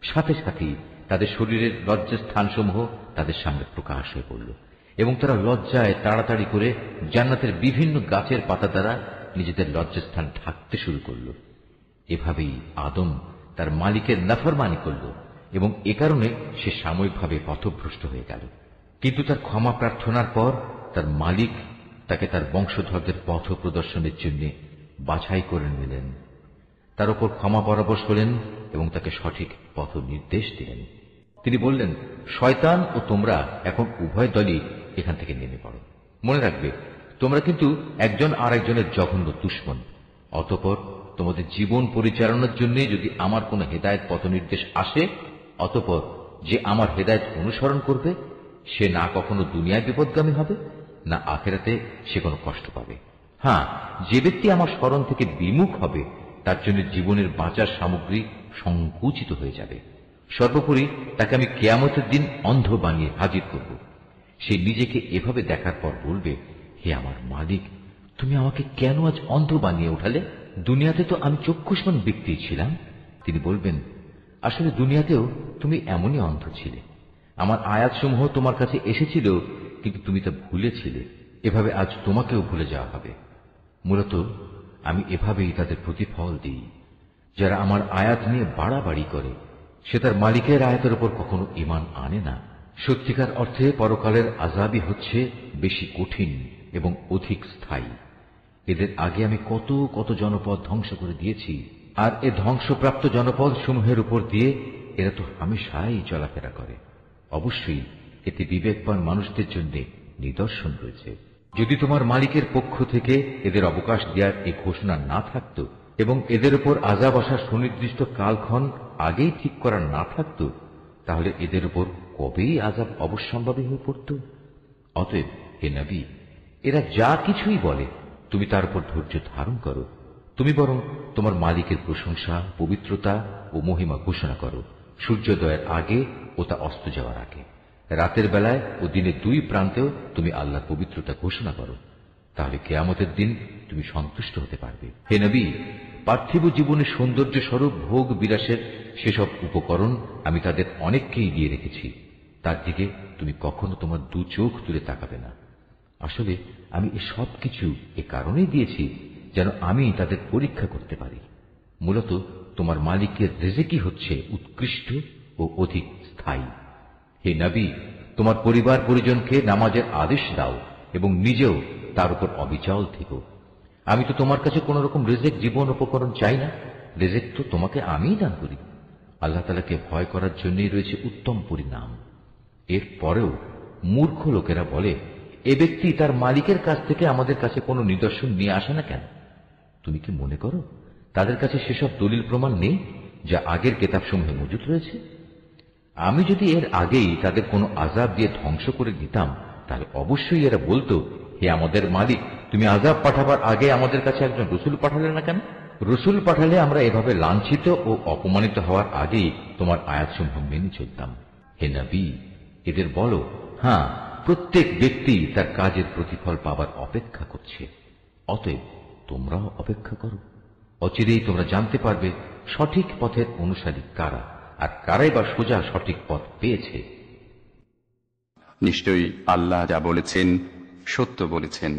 সাথে সাথেই তাদের শরীরের লজ্জাস্থানসমূহ তাদের সামনে প্রকাশ হয়ে পড়ল এবং তারা লজ্জায় তাড়াতাড়ি করে জান্নাতের বিভিন্ন গাছের পাতা দ্বারা নিজেদের লজ্জাস্থান ঢাকতে শুরু করল। এভাবেই আদম তার মালিকের নাফরমানি করল এবং এ কারণে সে সাময়িকভাবে পথভ্রষ্ট হয়ে গেল। কিন্তু তার ক্ষমা প্রার্থনার পর তার মালিক তাকে তার বংশধরদের পথ প্রদর্শনের জন্য বাছাই করে নিলেন, তার উপর ক্ষমা পরবশ হলেন এবং তাকে সঠিক পথ নির্দেশ দিলেন। তিনি বললেন, শয়তান ও তোমরা এখন উভয় দলই এখান থেকে নেমে পড়ো। মনে রাখবে, তোমরা কিন্তু একজন আর একজনের জঘন্য দুশমন। অতঃপর তোমাদের জীবন পরিচালনার জন্য যদি আমার কোন হেদায়েত পথ নির্দেশ আসে, অতঃপর যে আমার হেদায়েত অনুসরণ করবে সে না কখনো দুনিয়ায় বিপদগামী হবে, না আখেরাতে সে কোনো কষ্ট পাবে। হ্যাঁ, যে ব্যক্তি আমার স্মরণ থেকে বিমুখ হবে তার জন্য জীবনের বাঁচার সামগ্রী সংকুচিত হয়ে যাবে। সর্বোপরি তাকে আমি কিয়ামতের দিন অন্ধ বানিয়ে হাজির করব। সে নিজেকে এভাবে দেখার পর বলবে, হে আমার মালিক, তুমি আমাকে কেন আজ অন্ধ বানিয়ে উঠালে? দুনিয়াতে তো আমি চক্ষুষ্মান ব্যক্তি ছিলাম। তিনি বলবেন, আসলে দুনিয়াতেও তুমি এমনই অন্ধ ছিলে। আমার আয়াতসমূহ তোমার কাছে এসেছিল, কিন্তু তুমি তা ভুলেছিলে। এভাবে আজ তোমাকেও ভুলে যাওয়া হবে। মূলত আমি এভাবেই তাদের প্রতিফল দিই। যারা আমার আয়াত নিয়ে বাড়াবাড়ি করে সে তার মালিকের আয়াতের উপর কখনো ঈমান আনে না সত্যিকার অর্থে পরকালের আযাবই হচ্ছে বেশি কঠিন এবং অধিক স্থায়ী। এদের আগে আমি কত কত জনপদ ধ্বংস করে দিয়েছি, আর এ ধ্বংসপ্রাপ্ত জনপদ সমূহের উপর দিয়ে এরা তো হামেশাই চলাফেরা করে। অবশ্যই এতে বিবেকবান মানুষদের জন্য নিদর্শন রয়েছে। যদি তোমার মালিকের পক্ষ থেকে এদের অবকাশ দেওয়ার এই ঘোষণা না থাকত এবং এদের উপর আযাব আসার সুনির্দিষ্ট কালক্ষণ আগেই ঠিক করা না থাকত, তাহলে এদের উপর কবেই আযাব অবশ্যম্ভাবী হয়ে পড়ত। অতএব হে নবী, এরা যা কিছুই বলে তুমি তার উপর ধৈর্য ধারণ করো। তুমি বরং তোমার মালিকের প্রশংসা, পবিত্রতা ও মহিমা ঘোষণা করো সূর্যোদয়ের আগে ও তা অস্ত যাওয়ার আগে। রাতের বেলায় ও দিনের দুই প্রান্তেও তুমি আল্লাহর পবিত্রতা ঘোষণা করো। তাহলে কিয়ামতের দিন তুমি সন্তুষ্ট হতে পারবে। হে নবী, পার্থিব জীবনের সৌন্দর্য স্বরূপ ভোগ বিলাসের সেসব উপকরণ আমি তাদের অনেককেই দিয়ে রেখেছি। তার দিকে তুমি কখনো তোমার দু চোখ তুলে তাকাবে না। আসলে আমি এ সব কিছু এ কারণেই দিয়েছি যেন আমি তাদের পরীক্ষা করতে পারি। মূলত তোমার মালিকের রিজিকই হচ্ছে উৎকৃষ্ট ও অধিক স্থায়ী। হে নবী, তোমার পরিবার পরিজনকে নামাজের আদেশ দাও এবং নিজেও তার উপর অবিচল থেকো। আমি তো তোমার কাছে কোন রকম রিজিক জীবন উপকরণ চাই না। রিজিক তো তোমাকে আমিই দান করি। আল্লাহ তাআলাকে ভয় করার জন্যই রয়েছে উত্তম পরিণাম। এর পরেও মূর্খ লোকেরা বলে, এ ব্যক্তি তার মালিকের কাছ থেকে আমাদের কাছে কোনো নিদর্শন নিয়ে আসে না কেন? তুমি কি মনে করো তাদের কাছে সেসব দলিল প্রমাণ নেই যা আগের কেতাবসমূহে মজুদ রয়েছে? আমি যদি এর আগেই তাদের কোনো আযাব দিয়ে ধ্বংস করে দিতাম, তাহলে অবশ্যই এরা বলতো, হে আমাদের মালিক, তুমি আযাব পাঠাবার আগে আমাদের কাছে একজন রসুল পাঠালে না কেন? রসুল পাঠালে আমরা এভাবে লাঞ্ছিত ও অপমানিত হওয়ার আগেই তোমার আয়াতসমূহ মেনে চলতাম। হে নবী, এদের বলো, হ্যাঁ, প্রত্যেক ব্যক্তি তার কাজের প্রতিফল পাবার অপেক্ষা করছে। অতএব তোমরাও অপেক্ষা করো। অচিরেই তোমরা জানতে পারবে সঠিক পথের অনুসারী কারা, আর কারাই বা সোজা সঠিক পথ পেয়েছে। নিশ্চয়ই আল্লাহ যা বলেছেন সত্য বলেছেন।